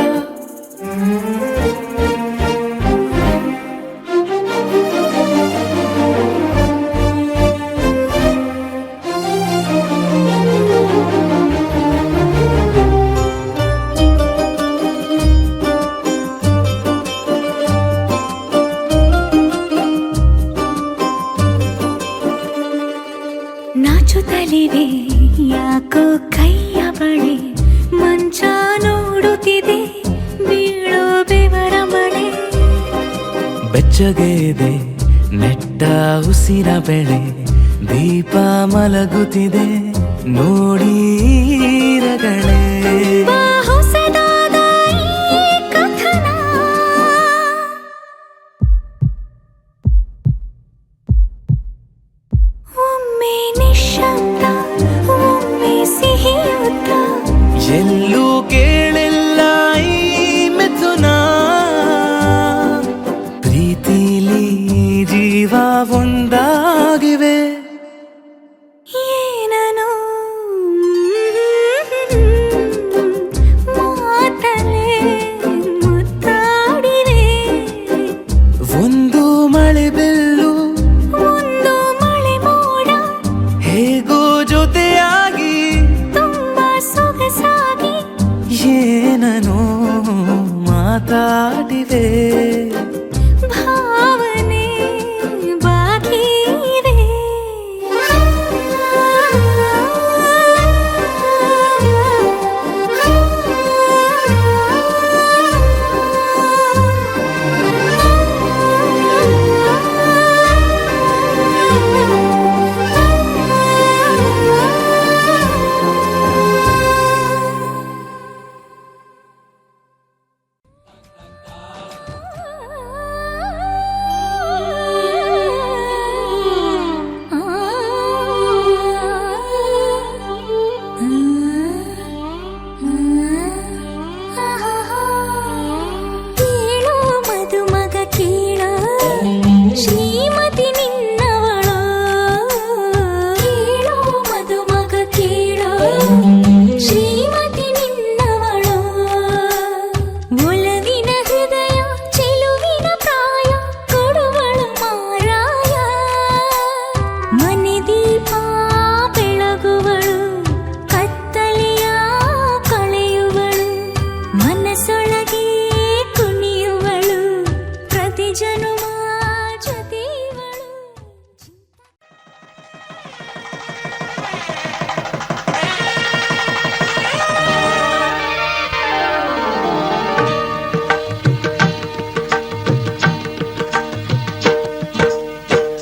ನಾಚುತ್ತಲಿವೆ ಯಾಕೋ ಕೈಯ ಬಳೆ ಮಂಚ ನೋಡುತ್ತಿದೆ ಬೀಳೋ ಬೆವರ ಮಳೆ ಬೆಚ್ಚಗೆದೆ ನೆಟ್ಟ ಉಸಿರ ಬೆಳೆ ದೀಪ ಮಲಗುತ್ತಿದೆ ನೋಡಿ ರಗಳೆ ಹೊಸದಾದ ಈ ಕಥನ ಒಮ್ಮೆ ನಿಶಬ್ದ ಒಮ್ಮೆ ಸಿಹಿಯುತ್ತ ಎಲ್ಲೂ ಕೇಳಿಲ್ಲ ಈ ಮಿಥುನ ಪ್ರೀತಿಲಿ ಜೀವ ಒಂದಾಗಿವೆ ಏನನೋ ಮಾತಲೆ ಮುತ್ತಾಡಿವೆ ಒಂದು ಮಳೆ ಬೆಲ್ಲು ಒಂದು ಮಳೆ ಮೋಡ ಹೇಗೋ ಜೊತೆಯಾಗಿ ತುಂಬಾ ಸೊಗಸಾಗಿ ಏನನೋ ಮಾತಾಡಿವೆ ಭಾವನೆ ಬಾಕಿ ಇವೆ ಕೇಳೋ ಮದುಮಗ ಕೇಳ ಶ್ರೀಮತಿ ನಿನ್ನವಳು ಕೇಳೋ ಮದುಮಗ ಕೇಳ ಶ್ರೀಮತಿ ನಿನ್ನವಳು ಒಲವಿನ ಹೃದಯ ಚೆಲುವಿನ ಪ್ರಾಯ ಕೊಡುವಳು ಮಾರಾಯ ಮನೆ ದೀಪ ಬೆಳಗುವಳು ಕತ್ತಲೆಯ ಕಳೆಯುವಳು ಮನಸ್ಸೊಳಗೆ ಕುಣಿಯುವಳು ಪ್ರತಿ ಜನುಮ ಜೊತೆಯವಳು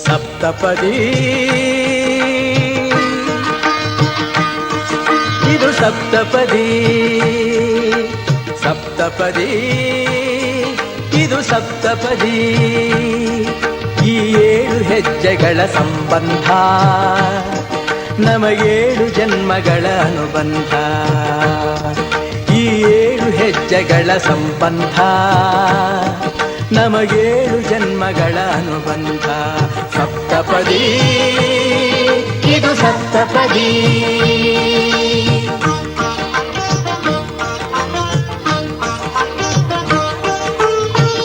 ಸಪ್ತಪದಿ ಇದು ಸಪ್ತಪದಿ ಸಪ್ತಪದಿ ಇದು ಸಪ್ತಪದಿ ಈ 7 ಹೆಜ್ಜೆಗಳ ಸಂಬಂಧ ನಮಗೇಳು ಜನ್ಮಗಳ ಅನುಬಂಧ, ಈ 7 ಹೆಜ್ಜೆಗಳ ಸಂಬಂಧ, ನಮಗೇಳು ಜನ್ಮಗಳ ಅನುಬಂಧ. ಸಪ್ತಪದಿ ಇದು ಸಪ್ತಪದಿ.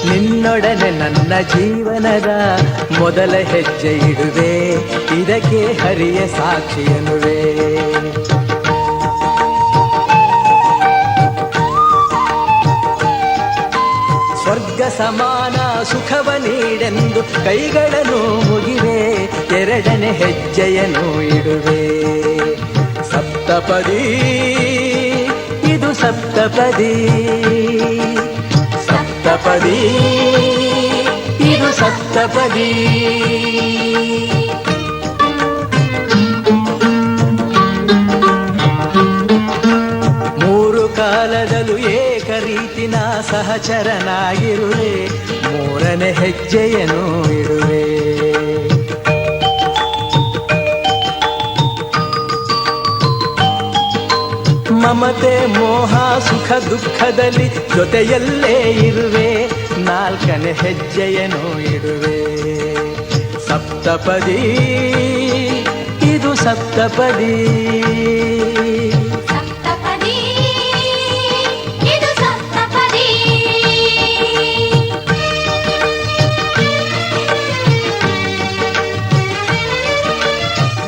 ನಿನ್ನೊಡನೆ ನನ್ನ ಜೀವನದ ಮೊದಲ ಹೆಜ್ಜೆ ಇಡುವೆ, ಇದಕ್ಕೆ ಹರಿಯ ಸಾಕ್ಷಿ ಎನ್ನುವೆ. ಸ್ವರ್ಗ ಸಮಾನ ಸುಖವ ನೀಡೆಂದು ಕೈಗಳನ್ನು ಮುಗಿವೆ, 2ನೇ ಹೆಜ್ಜೆಯನ್ನು ಇಡುವೆ. ಸಪ್ತಪದಿ ಇದು ಸಪ್ತಪದಿ. ಸಪ್ತಪದಿ ಇದು ಸಪ್ತಪದಿ. ಮೂರು ಕಾಲದಲ್ಲೂ ಏಕ ರೀತಿನ ಸಹಚರನಾಗಿರುವೆ, 3ನೇ ಹೆಜ್ಜೆಯನ್ನು ಇಡುವೆ. ಮಮತೆ ಮೋಹ ಸುಖ ದುಃಖದಲ್ಲಿ ಜೊತೆಯಲ್ಲೇ ಇರುವೆ, 4ನೇ ಹೆಜ್ಜೆಯನ್ನು ಇಡುವೆ. ಸಪ್ತಪದಿ ಇದು ಸಪ್ತಪದಿ. ಸಪ್ತಪದಿ ಇದು ಸಪ್ತಪದಿ.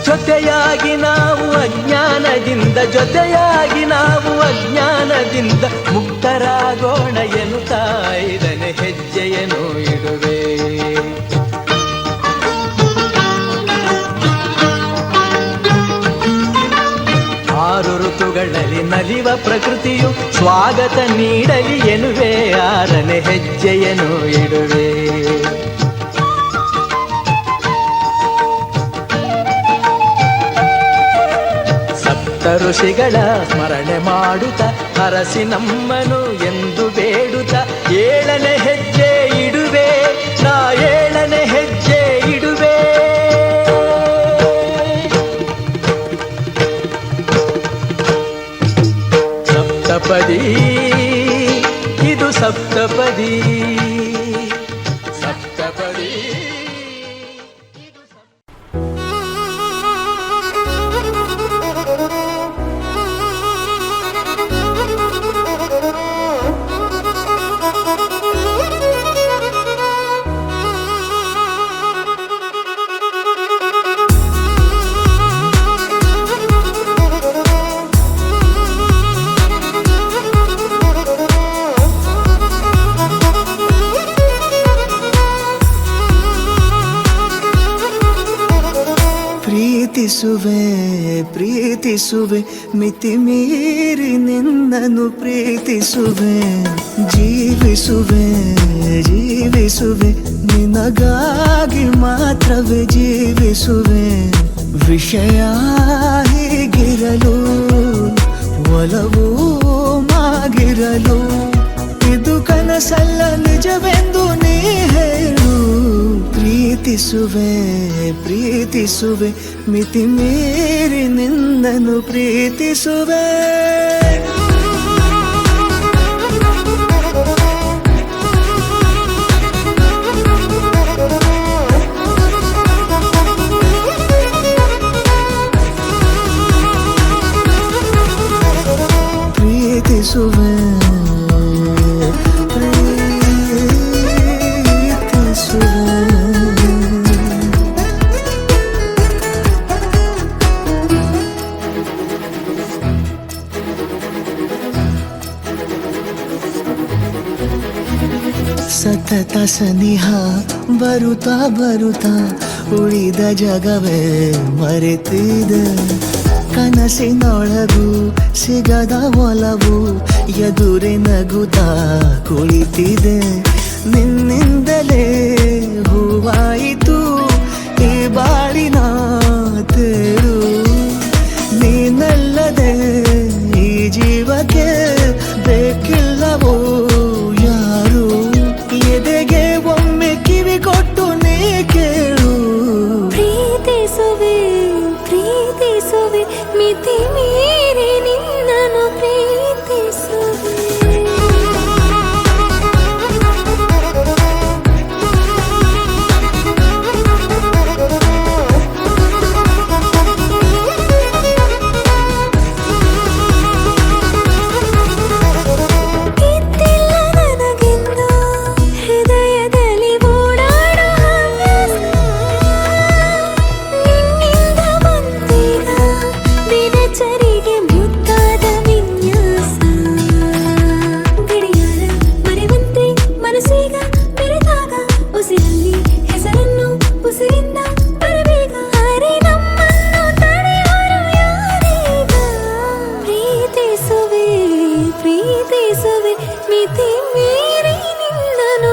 ಜೊತೆಯಾಗಿ ನಾವು ಅಜ್ಞಾನದಿಂದ, ಜೊತೆಯಾಗಿ ನಾವು ಅಜ್ಞಾನದಿಂದ ಮುಕ್ತರಾಗೋಣ ಎನ್ನುತ್ತಾ 5ನೇ ಹೆಜ್ಜೆಯನ್ನು ಇಡುವೆ. 6 ಋತುಗಳಲ್ಲಿ ನಲಿವ ಪ್ರಕೃತಿಯು ಸ್ವಾಗತ ನೀಡಲಿ ಎನ್ನುವೆ, 6ನೇ ಹೆಜ್ಜೆಯನ್ನು ಇಡುವೆ. ಋಷಿಗಳ ಸ್ಮರಣೆ ಮಾಡುತ್ತ ಹರಸಿ ನಮ್ಮನು ಎಂದು ಬೇಡುತ್ತ 7ನೇ ಹೆಜ್ಜೆ ಇಡುವೆ, ನಾ 7ನೇ ಹೆಜ್ಜೆ ಇಡುವೆ. ಸಪ್ತಪದಿ ಇದು ಸಪ್ತಪದಿ. ಸಪ್ತಪದಿ ಪ್ರೀತಿಸುವೆ ಪ್ರೀತಿಸುವೆ ಮಿತಿ ಮೀರಿ ನಿನ್ನನ್ನು ಪ್ರೀತಿಸುವೆ, ಜೀವಿಸುವೆ ಜೀವಿಸುವೆ ನಿನಗಾಗಿ ಮಾತ್ರವೇ ಜೀವಿಸುವೆ. ವಿಷಯ ಹೀಗಿರಲು ಒಲವು ಮಾಗಿರಲು, ಇದು ಕನಸಲ್ಲ ನಿಜವೆಂದು ನೀ ಹೇಳು. ಪ್ರೀತಿಸುವೆ ಪ್ರೀತಿಸುವೆ ಮಿತಿ ಮೀರಿ ನಿನ್ನನ್ನು ಪ್ರೀತಿಸುವೆ. ಪ್ರೀತಿಸುವೆ ಸತತ ಸನಿಹ ಬರುತ್ತಾ ಬರುತ್ತಾ ಉಳಿದ ಜಗವೇ ಮರೆತಿದೆ. ಕನಸಿನೊಳಗೂ ಸಿಗದ ಒಲವು ಎದುರೆ ನಗುತ್ತಾ ಕುಳಿತಿದೆ. ನಿನ್ನಿಂದಲೇ ಹೂವಾಯಿತು ಈ ಬಾಳಿನ ತೇರು, ನೀನಲ್ಲದೆ ಈ ಜೀವಕ್ಕೆ ಬೇಕಿಲ್ಲವೋ ಯಾರು. ಎದೆಗೆ ಒಮ್ಮೆ ಕಿವಿ ಕೊಟ್ಟು ನೀ ಕೇಳು. ಪ್ರೀತಿಸುವೆ ಪ್ರೀತಿಸುವೆ ಮಿತಿ ಮೀರಿ ನಿನ್ನನ್ನು ಪ್ರೀತಿಸುವೆ ಇದ್ದಿಲ್ಲ ನನಗೆಂದು ಹೃದಯದಲ್ಲಿ ಓಡಾಡೋ ಹವ್ಯಾಸ ನಿನ್ನಿಂದ ಬಂದೀಗ ದಿನಚರಿಗೆ ಮುದ್ದಾದ ವಿನ್ಯಾಸ ಗಡಿಯಾರ ಮರೆವಂತೆ ಮನಸ್ಸೀಗ ಬೆರೆತಾಗ ಉಸಿರಲ್ಲಿ ಹೆಸರನ್ನು ಉಸಿರಿಂದ ಬರಬೇಗ ಹರಿ ನಮ್ಮನ್ನು ತಡೆಯೋರು ಯಾರೀಗ ಪ್ರೀತಿಸುವೆ ಪ್ರೀತಿಸುವೆ ಮಿತಿ ಮೀರಿ ನಿನ್ನನು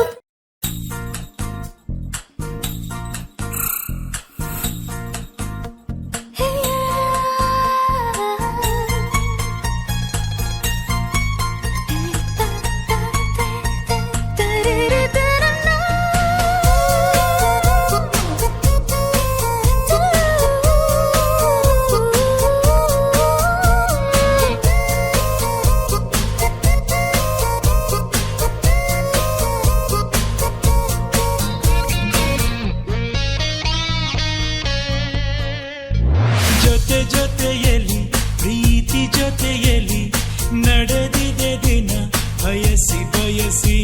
ಜೊತೆ ಜೊತೆಯಲ್ಲಿ ಪ್ರೀತಿ ಜೊತೆಯಲ್ಲಿ ನಡೆದಿದೆ ದಿನ ಬಯಸಿ ಬಯಸಿ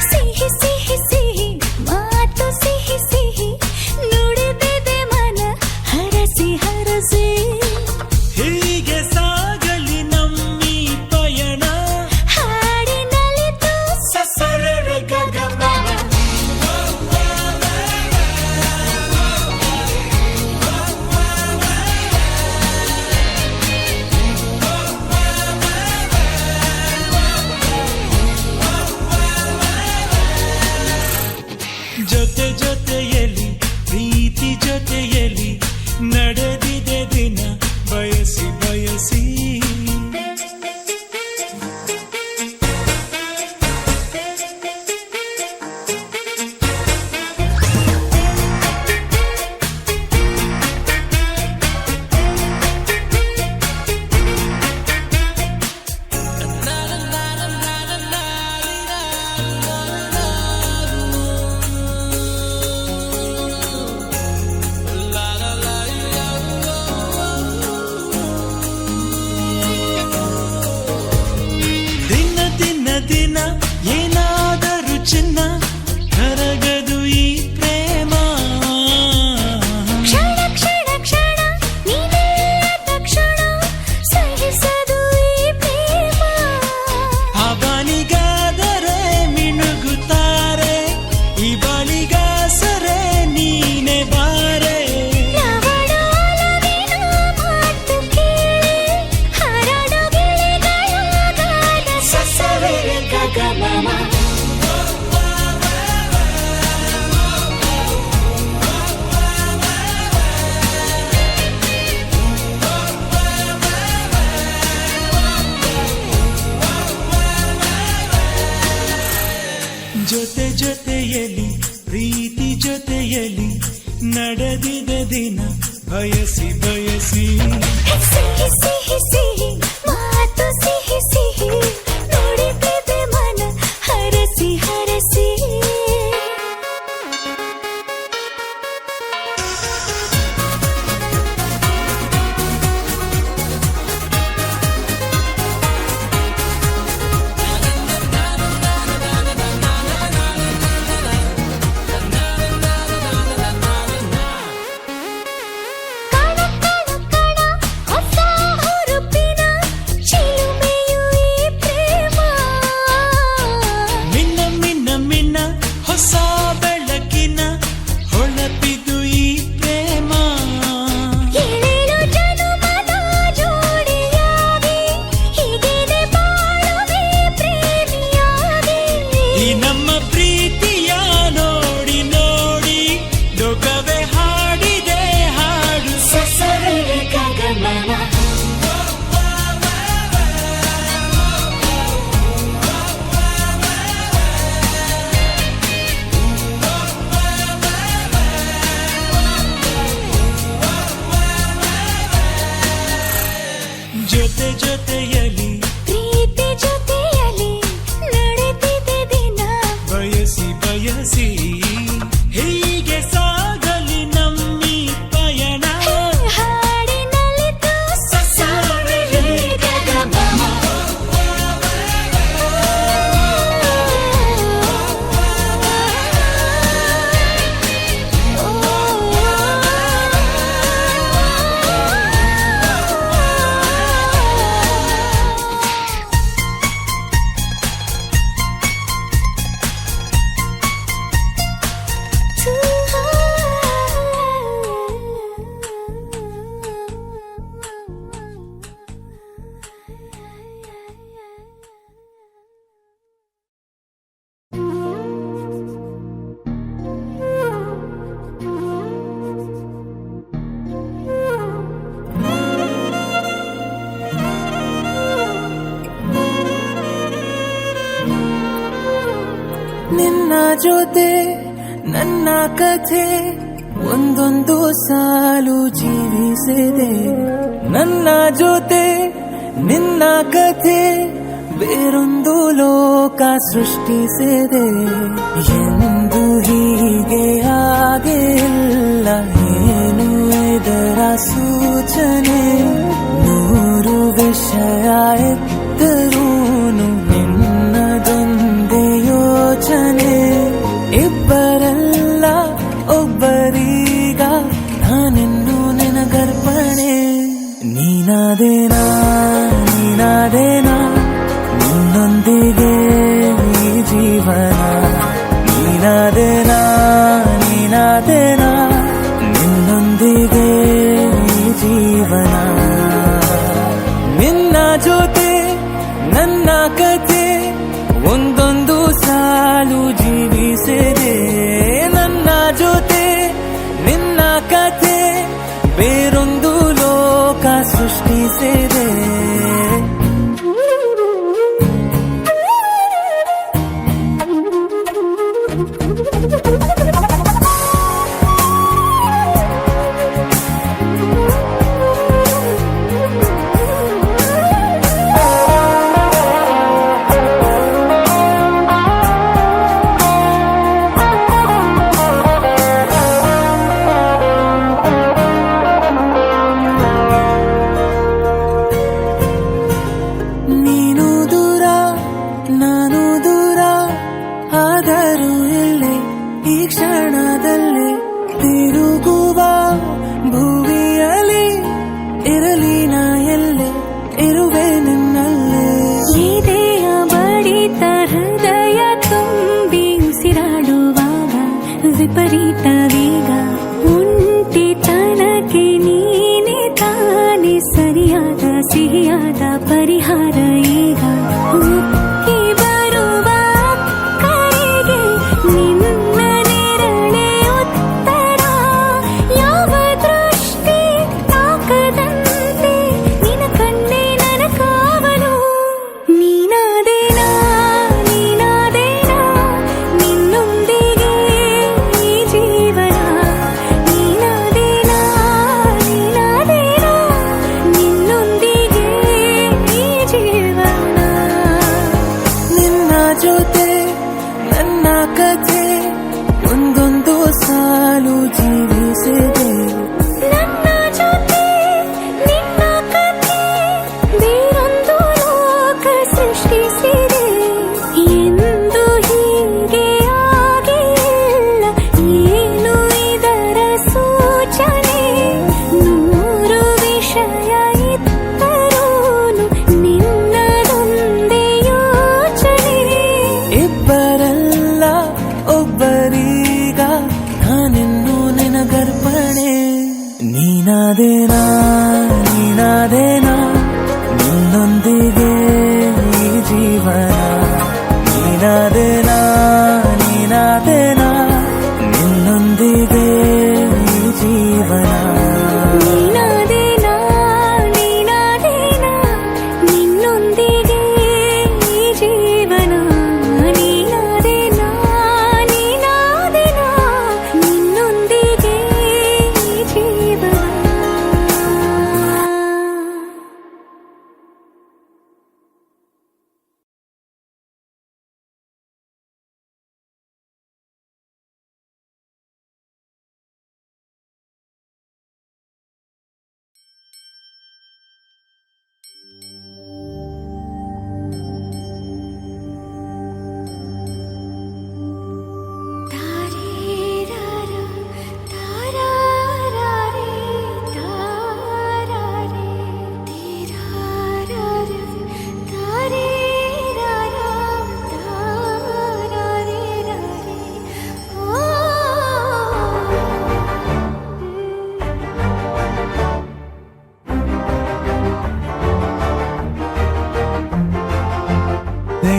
ಸಿಹಿ ಸಿಹಿ ಸಿಹಿ ಮಾತು ಸಿಹಿ ಸಿಹಿ ನುಡಿದಿದೆ ಮನ ಹರಸಿ ಹರಸಿ ಹೀಗೆ ಸಾಗಲಿ ನಮ್ಮಿ ಪಯಣ ಹಾಡಿನಲಿತು ಸಸರಳ ಗಗನ ಜೊತೆ ಜೊತೆಯಲಿ ಪ್ರೀತಿ ಜೊತೆಯಲಿ ನಡೆದಿದೆ ದಿನ ಬಯಸಿ ಬಯಸಿ ಹೀಗೆ ಸಾಗಲಿ ನಮ್ಮಿ ಪಯಣ ಹಾಡಿನಲ್ಲಿತು ಸಸಾರೆ ನಿನ್ನ ಜೊತೆ ನನ್ನ ಕಥೆ ಒಂದೊಂದು ಸಾಲು ಜೀವಿಸಿದೆ ನನ್ನ ಜೊತೆ ನಿನ್ನ ಕಥೆ ಬೇರೊಂದು ಲೋಕ ಸೃಷ್ಟಿಸಿದೆ ಎಂದು ಹೀಗೆ ಆಗಿಲ್ಲ ಏನು ಇದರ ಸೂಚನೆ ನೂರು ವಿಷಯ ಎತ್ತರೂನು ನಿನ್ನದೊಂದೇ ಯೋಚನೆ ಇಬ್ಬರಲ್ಲ ಒಬ್ಬರೀಗ ನಾನೆನ್ನು ನಿನಗರ್ಪಣೆ ನೀನಾದೇನಾ ನೀನಾದೇನಾ ನಿನ್ನೊಂದಿಗೆ ಈ ಜೀವನ ನೀನಾದೇನಾ ನೀನಾದೇನಾ ನಿನ್ನೊಂದಿಗೆ ಈ ಜೀವನ ನಿನ್ನ ಜೊತೆ ನನ್ನ ಕಥೆ ಒಂದೊಂದು ಸಾಲು ಜೀವಿಸಿದೆ ನನ್ನ ಜೊತೆ ನಿನ್ನ ಕಥೆ ಬೇರೊಂದು ಲೋಕ ಸೃಷ್ಟಿಸಿದೆ ನೀನು ದೂರ ನಾನು ದೂರ ಆದರೂ ಇಲ್ಲೇ ಈ ಕ್ಷಣದಲ್ಲಿ ತಿರುಗುವ ಭುವಿಯಲ್ಲಿ ಇರಲಿ ನಾ ಎಲ್ಲೆ ಇರುವೆ ನಿನ್ನಲ್ಲೇ ಎದೆಯ ಬಡಿತ ಹೃದಯ ತುಂಬಿ ಉಸಿರಾಡುವಾಗ ವಿಪರೀತ ವೇಗ ಒಂಟಿತನಕ್ಕೆ ನೀನೆ ತಾನೆ ಸರಿಯಾದ ಸಿಹಿಯಾದ ಪರಿಹಾರ ಈಗ ಉಕ್ಕಿ ಬರುವ ಕರೆಗೆ ನಿನ್ನ ನೆರಳೆ ಉತ್ತರ ಯಾವ ದೃಷ್ಟಿ ತಾಕದಂತೆ ನಿನ ಕಣ್ಣೆ ನನ್ನ ಕಾವಲು ನೀನಾದೇನಾ ನೀನಾದೇನಾ ನಿನ್ನೊಂದಿಗೆ ಈ ಜೀವನ ನೀನಾದೇನಾ ನೀನಾದೇನಾ ನಿನ್ನೊಂದಿಗೆ ಈ ಜೀವನ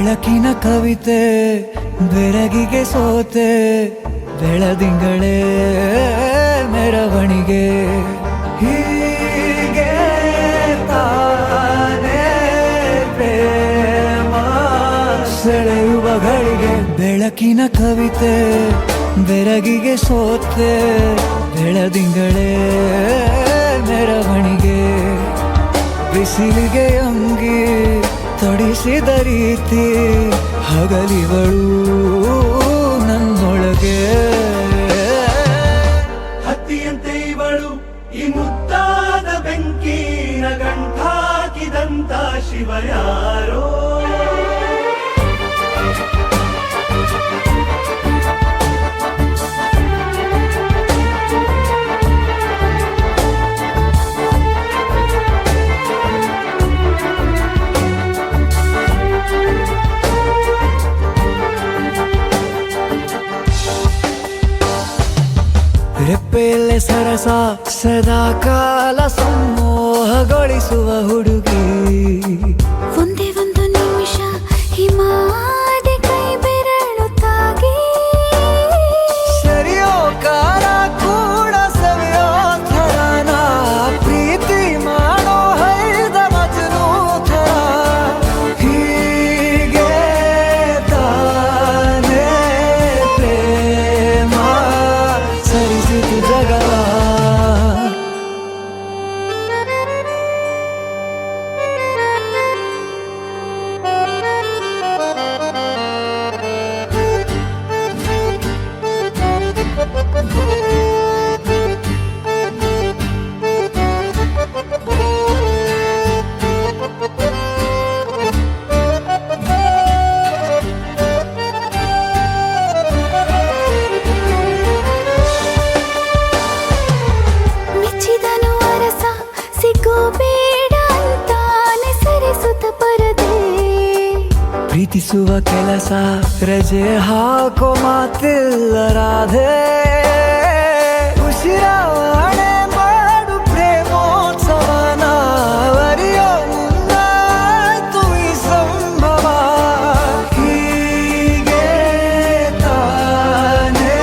ಬೆಳಕಿನ ಕವಿತೆ ಬೆರಗಿಗೆ ಸೋತೆ ಬೆಳದಿಂಗಳೇ ಮೆರವಣಿಗೆ ಹೀಗೆ ತಾನೇ ಪ್ರೇಮ ಸೆಳೆಯುವ ಗಳಿಗೆ ಬೆಳಕಿನ ಕವಿತೆ ಬೆರಗಿಗೆ ಸೋತೆ ಬೆಳದಿಂಗಳೇ ಮೆರವಣಿಗೆ ಬಿಸಿಲಿಗೆ ಅಂಗಿ ತೊಡಿಸಿದ ರೀತಿ ಹಗಲಿಗಳು ನನ್ನೊಳಗೆ ಹತ್ತಿಯಂತೆ ಇವಳು ಈ ಮುದ್ದಾದ ಬೆಂಕಿನ ಗಂಟಾಕಿದಂತ ಶಿವ ಯಾರೋ ರೆಪ್ಪೆಯಲ್ಲೇ ಸರಸ ಸದಾ ಕಾಲ ಸಂಮೋಹಗೊಳಿಸುವ ಹುಡುಗಿ ಒಂದೇ ಒಂದು ನಿಮಿಷ ಹಿಮಾದಿ ಕೈ ಬೆರಳು ತಾಗಿ ಸರಿಯೋ ಕಾಲ ಕೂಡ ಸವಿಯೋ ಥರನ ಪ್ರೀತಿ ಮಾಡೋ ಹೈದ ಮಜನು ಥರ ಹೀಗೆ ತಾನೇ ಪ್ರೇಮ ಸರಿಸಿತು ಜಗವ ಮೆಚ್ಚಿದನು ಅರಸ ಸಿಗೋ ಬೇಡ ಅಂತಾನೆ ಸರಿಸುತ್ತ ಪರದೆ ಪ್ರೀತಿಸುವ ಕೆಲಸ ರಜೆ ಹಾಕೋ ಮಾತಿಲ್ಲ ರಾಧೆ ಉಸಿರಾವಣೆ ಮಾಡು ಪ್ರೇಮೋತ್ಸವನ ವರಿಯೋ ಮುಂದಾಯ್ತು ಈ ಸಂಭವ ಹೀಗೆ ತಾನೇ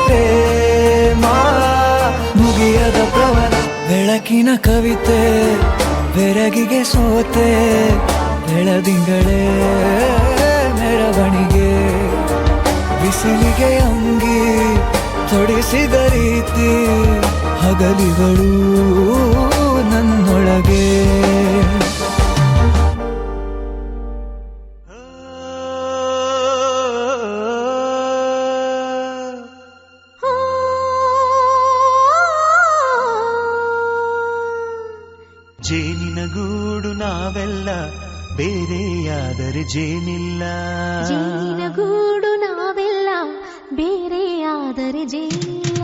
ಪ್ರೇಮ ಮುಗಿಯದ ಪ್ರವರ ಬೆಳಕಿನ ಕವಿತೆ ಬೆರಗಿಗೆ ಸೋತೆ ಬೆಳದಿಂಗಳೇ ಮೆರವಣಿಗೆ ಬಿಸಿಲಿಗೆ ಅಂಗಿ ತೊಡಿಸಿದ ರೀತಿ ಹಗಲಿಗಳು ನನ್ನೊಳಗೆ ಜೇನಿನ ಗೂಡು ನಾವೆಲ್ಲ ಬೇರೆಯಾದರೆ ಜೇನಿಲ್ಲ ಜೇನಿನ ಗೂಡು ನಾವೆಲ್ಲ ಬೇರೆಯಾದರೆ ಜೇನಿಲ್ಲ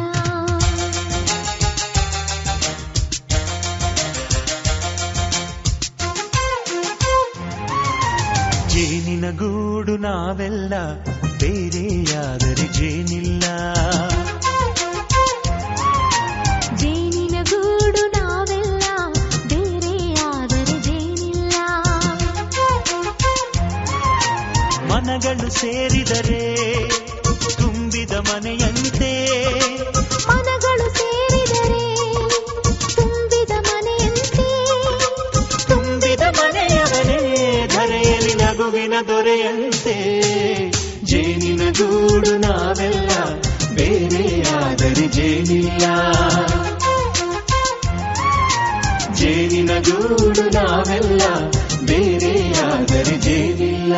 ಜೇನಿನ ಗೂಡು ನಾವೆಲ್ಲ ಬೇರೆಯಾದರೆ ಜೇನಿಲ್ಲ ಜೇನಿನ ಗೂಡು ನಾವೆಲ್ಲ ಬೇರೆಯಾದರೆ ಜೇನಿಲ್ಲ ಮನಗಳು ಸೇರಿದರೆ ತುಂಬಿದ ಮನೆಯಂತೆ ಮನಗಳು ಸೇರಿದರೆ ತುಂಬಿದ ಮನೆಯಂತೆ ತುಂಬಿದ ಮನೆಯವನೇ ಧರೆಯಲ್ಲಿ ನಗುವಿನ ದೊರೆಯಂತೆ ಜೇನಿನ ಗೂಡು ನಾವೆಲ್ಲ ಬೇರೆಯಾದರೆ ಜೇನಿಲ್ಲ ಜೇನಿನ ಗೂಡು ನಾವೆಲ್ಲ ಬೇರೆಯಾದರೆ ಜೇನಿಲ್ಲ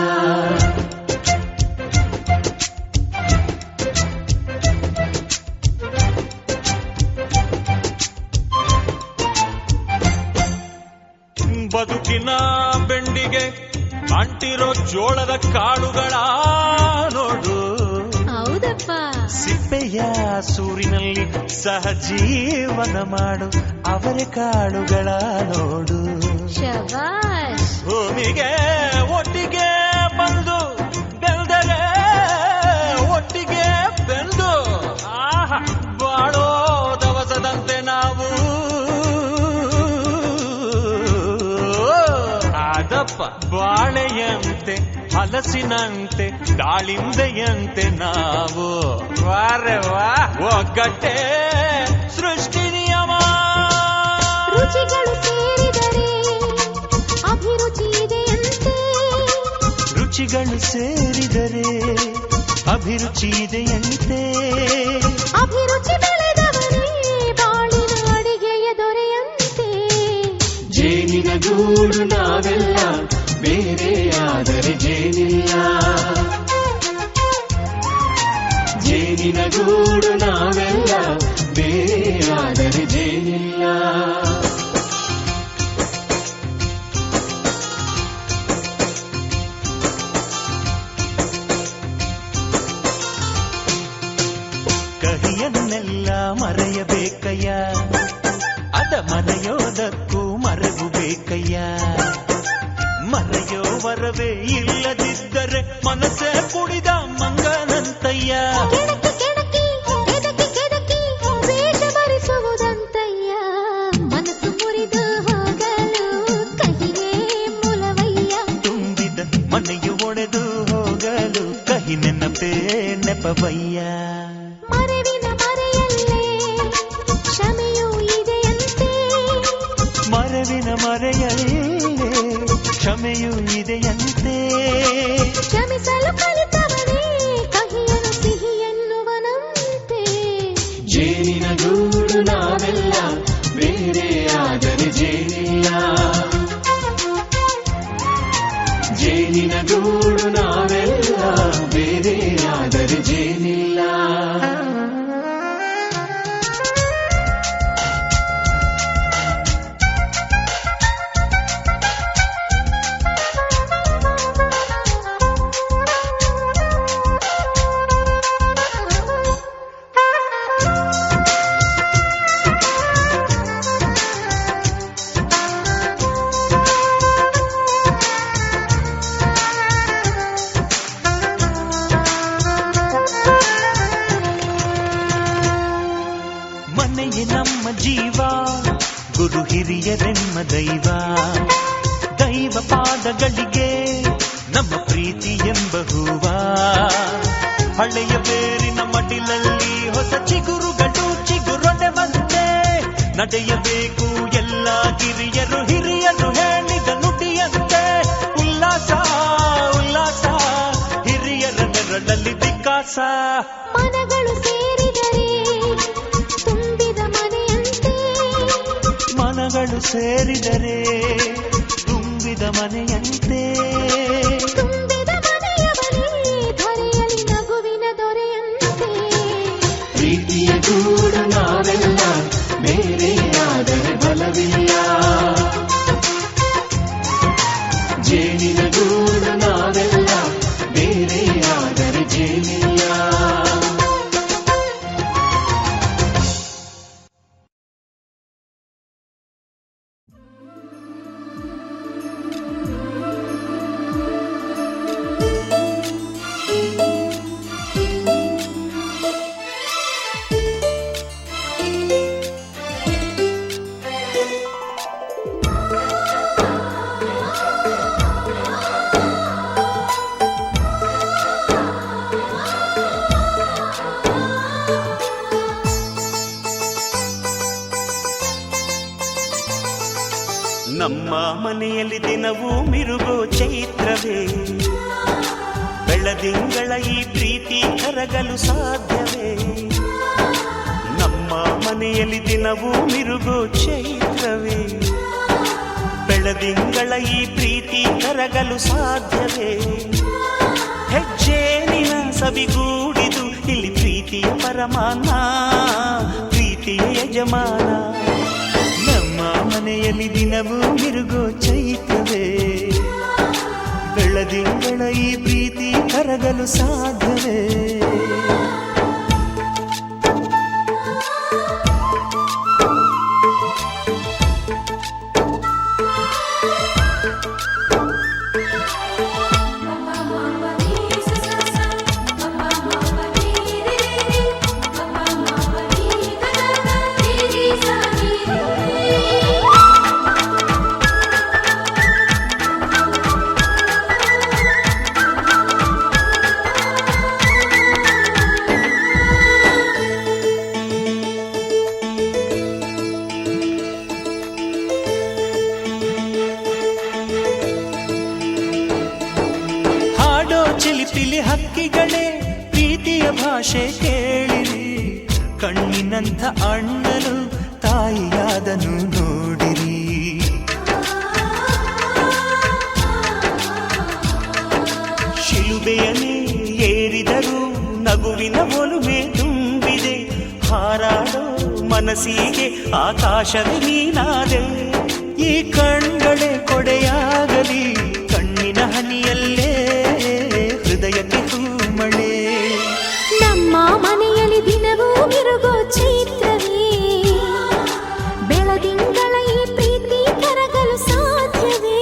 ಬದುಕಿನ ಬೆಂಡಿಗೆ ಅಂಟಿರೋ ಜೋಳದ ಕಾಳುಗಳ ನೋಡು ಹೌದಪ್ಪ ಸಿಪ್ಪೆಯ ಸೂರಿನಲ್ಲಿ ಸಹಜೀವನ ಮಾಡು ಅವರೆ ಕಾಳುಗಳ ನೋಡು ಶಬಾಷ್ ಭೂಮಿಗೆ ಒಟ್ಟಿಗೆ ಬಂದು ಬೆಳೆದರೆ ಒಟ್ಟಿಗೆ ಬೆಂದು ಆಹಾ ಬಾಳೋ ದವಸದಂತೆ ನಾವು ಆ ಅದಪ್ಪ ಬಾಳೆಯಂತೆ ಹಲಸಿನಂತೆ ದಾಳಿಂಬೆಯಂತೆ ನಾವು ವಾರೆ ವಾ ಒಗ್ಗಟ್ಟೆ ಸೃಷ್ಟಿ ನಿಯಮ. ರುಚಿಗಳು ಸೇರಿದರೆ ಅಭಿರುಚಿ ಇದೆಯಂತೆ. ರುಚಿಗಳು ಸೇರಿದರೆ ಅಭಿರುಚಿ ಇದೆಯಂತೆ. ಅಭಿರುಚಿ ಬೆಳೆದವನೇ ಬಾಳಿನ ಅಡಿಗೆಯ ದೊರೆಯಂತೆ. ಜೇನಿನ ಗೂಡು ನಾವೆಲ್ಲ ಬೇರೆಯಾದರೆ ಜೇನಿಲ್ಲ. ಜೇನಿನ ಗೂಡು ನಾವೆಲ್ಲ ಬೇರೆಯಾದರೆ ಜೇನಿಲ್ಲ. ಕಹಿಯನ್ನೆಲ್ಲ ಮರೆಯಬೇಕಯ್ಯ, ಅದ ಮರೆಯೋದಕ್ಕೂ ಮರೆವು ಬೇಕಯ್ಯ. ಮರೆಯೋ ವರವೇ ಇಲ್ಲದಿದ್ದರೆ ಮನಸ್ಸೇ ಕುಡಿದ ಮಂಗನಂತಯ್ಯ. ಕೆಣಕಿ ಕೆಣಕಿ ಕೆದಕಿ ಕೆದಕಿ ವೇಷ ಭರಿಸುವುದಂತಯ್ಯ. ಮನಸ್ಸು ಮುರಿದು ಹೋಗಲು ಕಹಿಯೇ ಮೂಲವಯ್ಯ. ತುಂಬಿದ ಮನೆಯು ಒಡೆದು ಹೋಗಲು ಕಹಿ ನೆನಪೇ ನೆಪವಯ್ಯ. ಮರೆವಿನ ಮರೆಯಲ್ಲೇ ಕ್ಷಮೆಯೂ ಇದೆಯಂತೆ. ಮರೆವಿನ ಮರೆಯಲ್ಲೇ ಕ್ಷಮೆಯೂ ಇದೆಯಂತೆ. ಕ್ಷಮಿಸಲು ಕಲಿತವನೇ ಕಹಿಯನು ಸಿಹಿ ಎನ್ನುವನಂತೆ. ಜೇನಿನ ಗೂಡು ನಾವೆಲ್ಲ ಬೇರೆಯಾದರೆ ಜೇನಿಲ್ಲ. ಜೇನಿನ ಗೂಡು ನಾವೆಲ್ಲ ಬೇರೆಯಾದರೆ ಜೇನಿಲ್ಲ. ಮನೆಯೇ ನಮ್ಮ ಜೀವ, ಗುರು ಹಿರಿಯರೆಮ್ಮ ದೈವ. ದೈವ ಪಾದಗಳಿಗೆ ನಮ್ಮ ಪ್ರೀತಿ ಎಂಬ ಹೂವ. ಹಳೆಯ ಬೇರಿನ ಮಡಿಲಲ್ಲಿ ಹೊಸ ಚಿಗುರುಗಳು ಚಿಗುರೊಡೆವಂತೆ ನಡೆಯಬೇಕು ಎಲ್ಲ ಗಿರಿಯರು ಹಿರಿಯರು ಹೇಳಿದ ನುಡಿಯಂತೆ. ಉಲ್ಲಾಸ ಉಲ್ಲಾಸ ಹಿರಿಯರ ನೆರಳಲ್ಲಿ ವಿಕಾಸ. ಮನಗಳು ಸೇರಿದರೆ ತುಂಬಿದ ಮನೆಯಂತೆ. ಮನಗಳು ಸೇರಿದರೆ ತುಂಬಿದ ಮನೆಯಂತೆ. ತುಂಬಿದ ಮನೆಯವನೇ ಧರೆಯಲ್ಲಿ ನಗುವಿನ ದೊರೆಯಂತೆ. ಪ್ರೀತಿಯ ಗೂಡು ನಾವೆಲ್ಲ ಬೇರೆಯಾದರೆ ಬಲವಿಲ್ಲ. ಜೇನಿನ ಗೂಡು ನಾವೆಲ್ಲ ಬೇರೆಯಾದರೆ ಜೇನಿಲ್ಲ. ನಮ್ಮ ಮನೆಯಲ್ಲಿ ದಿನವೂ ಮಿರುಗೋ ಚೈತ್ರವೇ. ಬೆಳದಿಂಗಳ ಈ ಪ್ರೀತಿ ಕರಗಲು ಸಾಧ್ಯವೇ? ನಮ್ಮ ಮನೆಯಲ್ಲಿ ದಿನವೂ ಮಿರುಗೋ ಚೈತ್ರವೇ. ಬೆಳದಿಂಗಳ ಈ ಪ್ರೀತಿ ಕರಗಲು ಸಾಧ್ಯವೇ? ಹೆಜ್ಜೇನಿನ ಸವಿಗೂಡಿದು ಇಲ್ಲಿ ಪ್ರೀತಿಯ ಪರಮಾನ, ಪ್ರೀತಿಯ ಯಜಮಾನ. ನಮ್ಮ ಮನೆಯಲ್ಲಿ ದಿನವೂ ಮಿರುಗೋ ಚೈತ್ರವೇ. ಬೆಳದಿಂಗಳ ಈ ಪ್ರೀತಿ ಕರಗಲು ಸಾಧ್ಯವೇ? ಚಿಲಿಪಿಲಿ ಹಕ್ಕಿಗಳೇ ಪ್ರೀತಿಯ ಭಾಷೆ ಕೇಳಿರಿ, ಕಣ್ಣಿನಂಥ ಅಣ್ಣನು ತಾಯಿಯಾದನು ನೋಡಿರಿ. ಶಿಲುಬೆಯನ್ನೇ ಏರಿದರೂ ನಗುವಿನ ಒಲುಮೆ ತುಂಬಿದೆ, ಹಾರಾಡೋ ಮನಸ್ಸಿಗೆ ಆಕಾಶವೇ ನೀನಾದೆ. ಈ ಕಣ್ಗಳೇ ಕೊಡೆಯಾಗಲಿ, ಕಣ್ಣಿನ ಹನಿಯಲ್ಲೇ ಹೃದಯಕ್ಕೆ ಹೂಮಳೆ. ನಮ್ಮ ಮನೆಯಲ್ಲಿ ದಿನವೂ ಮಿರುಗೋ ಚೈತ್ರವೇ, ಬೆಳದಿಂಗಳ ಈ ಪ್ರೀತಿ ಕರಗಲು ಸಾಧ್ಯವೇ?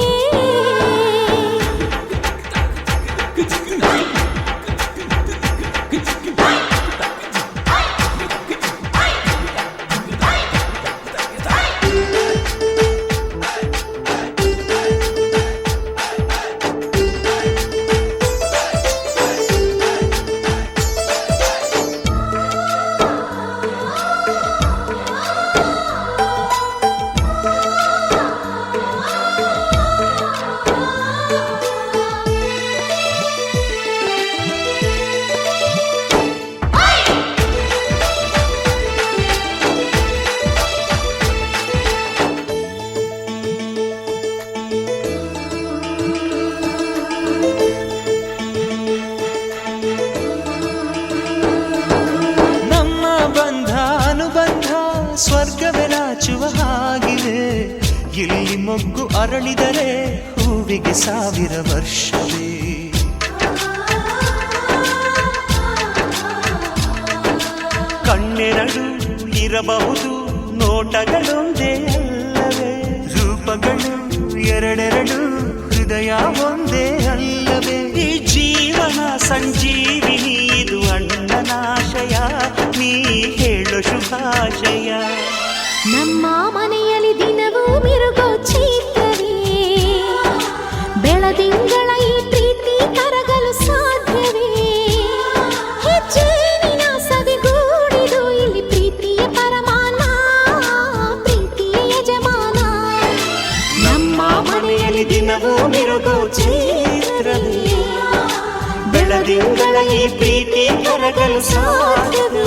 ಸ್ವರ್ಗವೇ ನಾಚುವ ಹಾಗಿವೆ, ಇಲ್ಲಿ ಮೊಗ್ಗು ಅರಳಿದರೆ ಹೂವಿಗೆ 1000 ವರ್ಷವೇ. ಕಣ್ಣೆರಡು ಇರಬಹುದು, ನೋಟಗಳೊಂದೇ ಅಲ್ಲವೇ? ರೂಪಗಳು ಎರಡೆರಡು, ಹೃದಯ ಒಂದೇ ಅಲ್ಲವೇ? ಈ ಜೀವನ ಸಂಜೀವಿನಿ, ಇದು ಅಣ್ಣನಾಶಯ, ನೀ ಹೇಳು ಶುಭಾಶಯ. ನಮ್ಮ ಮನೆಯಲ್ಲಿ ದಿನವೂ ಮಿರುಗೋ ಚೈತ್ರವೇ, ಬೆಳದಿಂಗಳ ಈ ಪ್ರೀತಿ ಕರಗಲು ಸಾಧ್ಯವೇ? ಹೆಜ್ಜೆನಿನ ಸವಿಗೂಡಿದು ಇಲ್ಲಿ ಪ್ರೀತಿಯ ಪರಮಾನ, ಪ್ರೀತಿಯ ಯಜಮಾನ. ನಮ್ಮ ಮನೆಯಲ್ಲಿ ದಿನವೂ ಮಿರುಗೋ ಚೈತ್ರವೇ, ಬೆಳದಿಂಗಳ ಈ ಪ್ರೀತಿ ಕರಗಲು ಸಾಧ್ಯವೇ?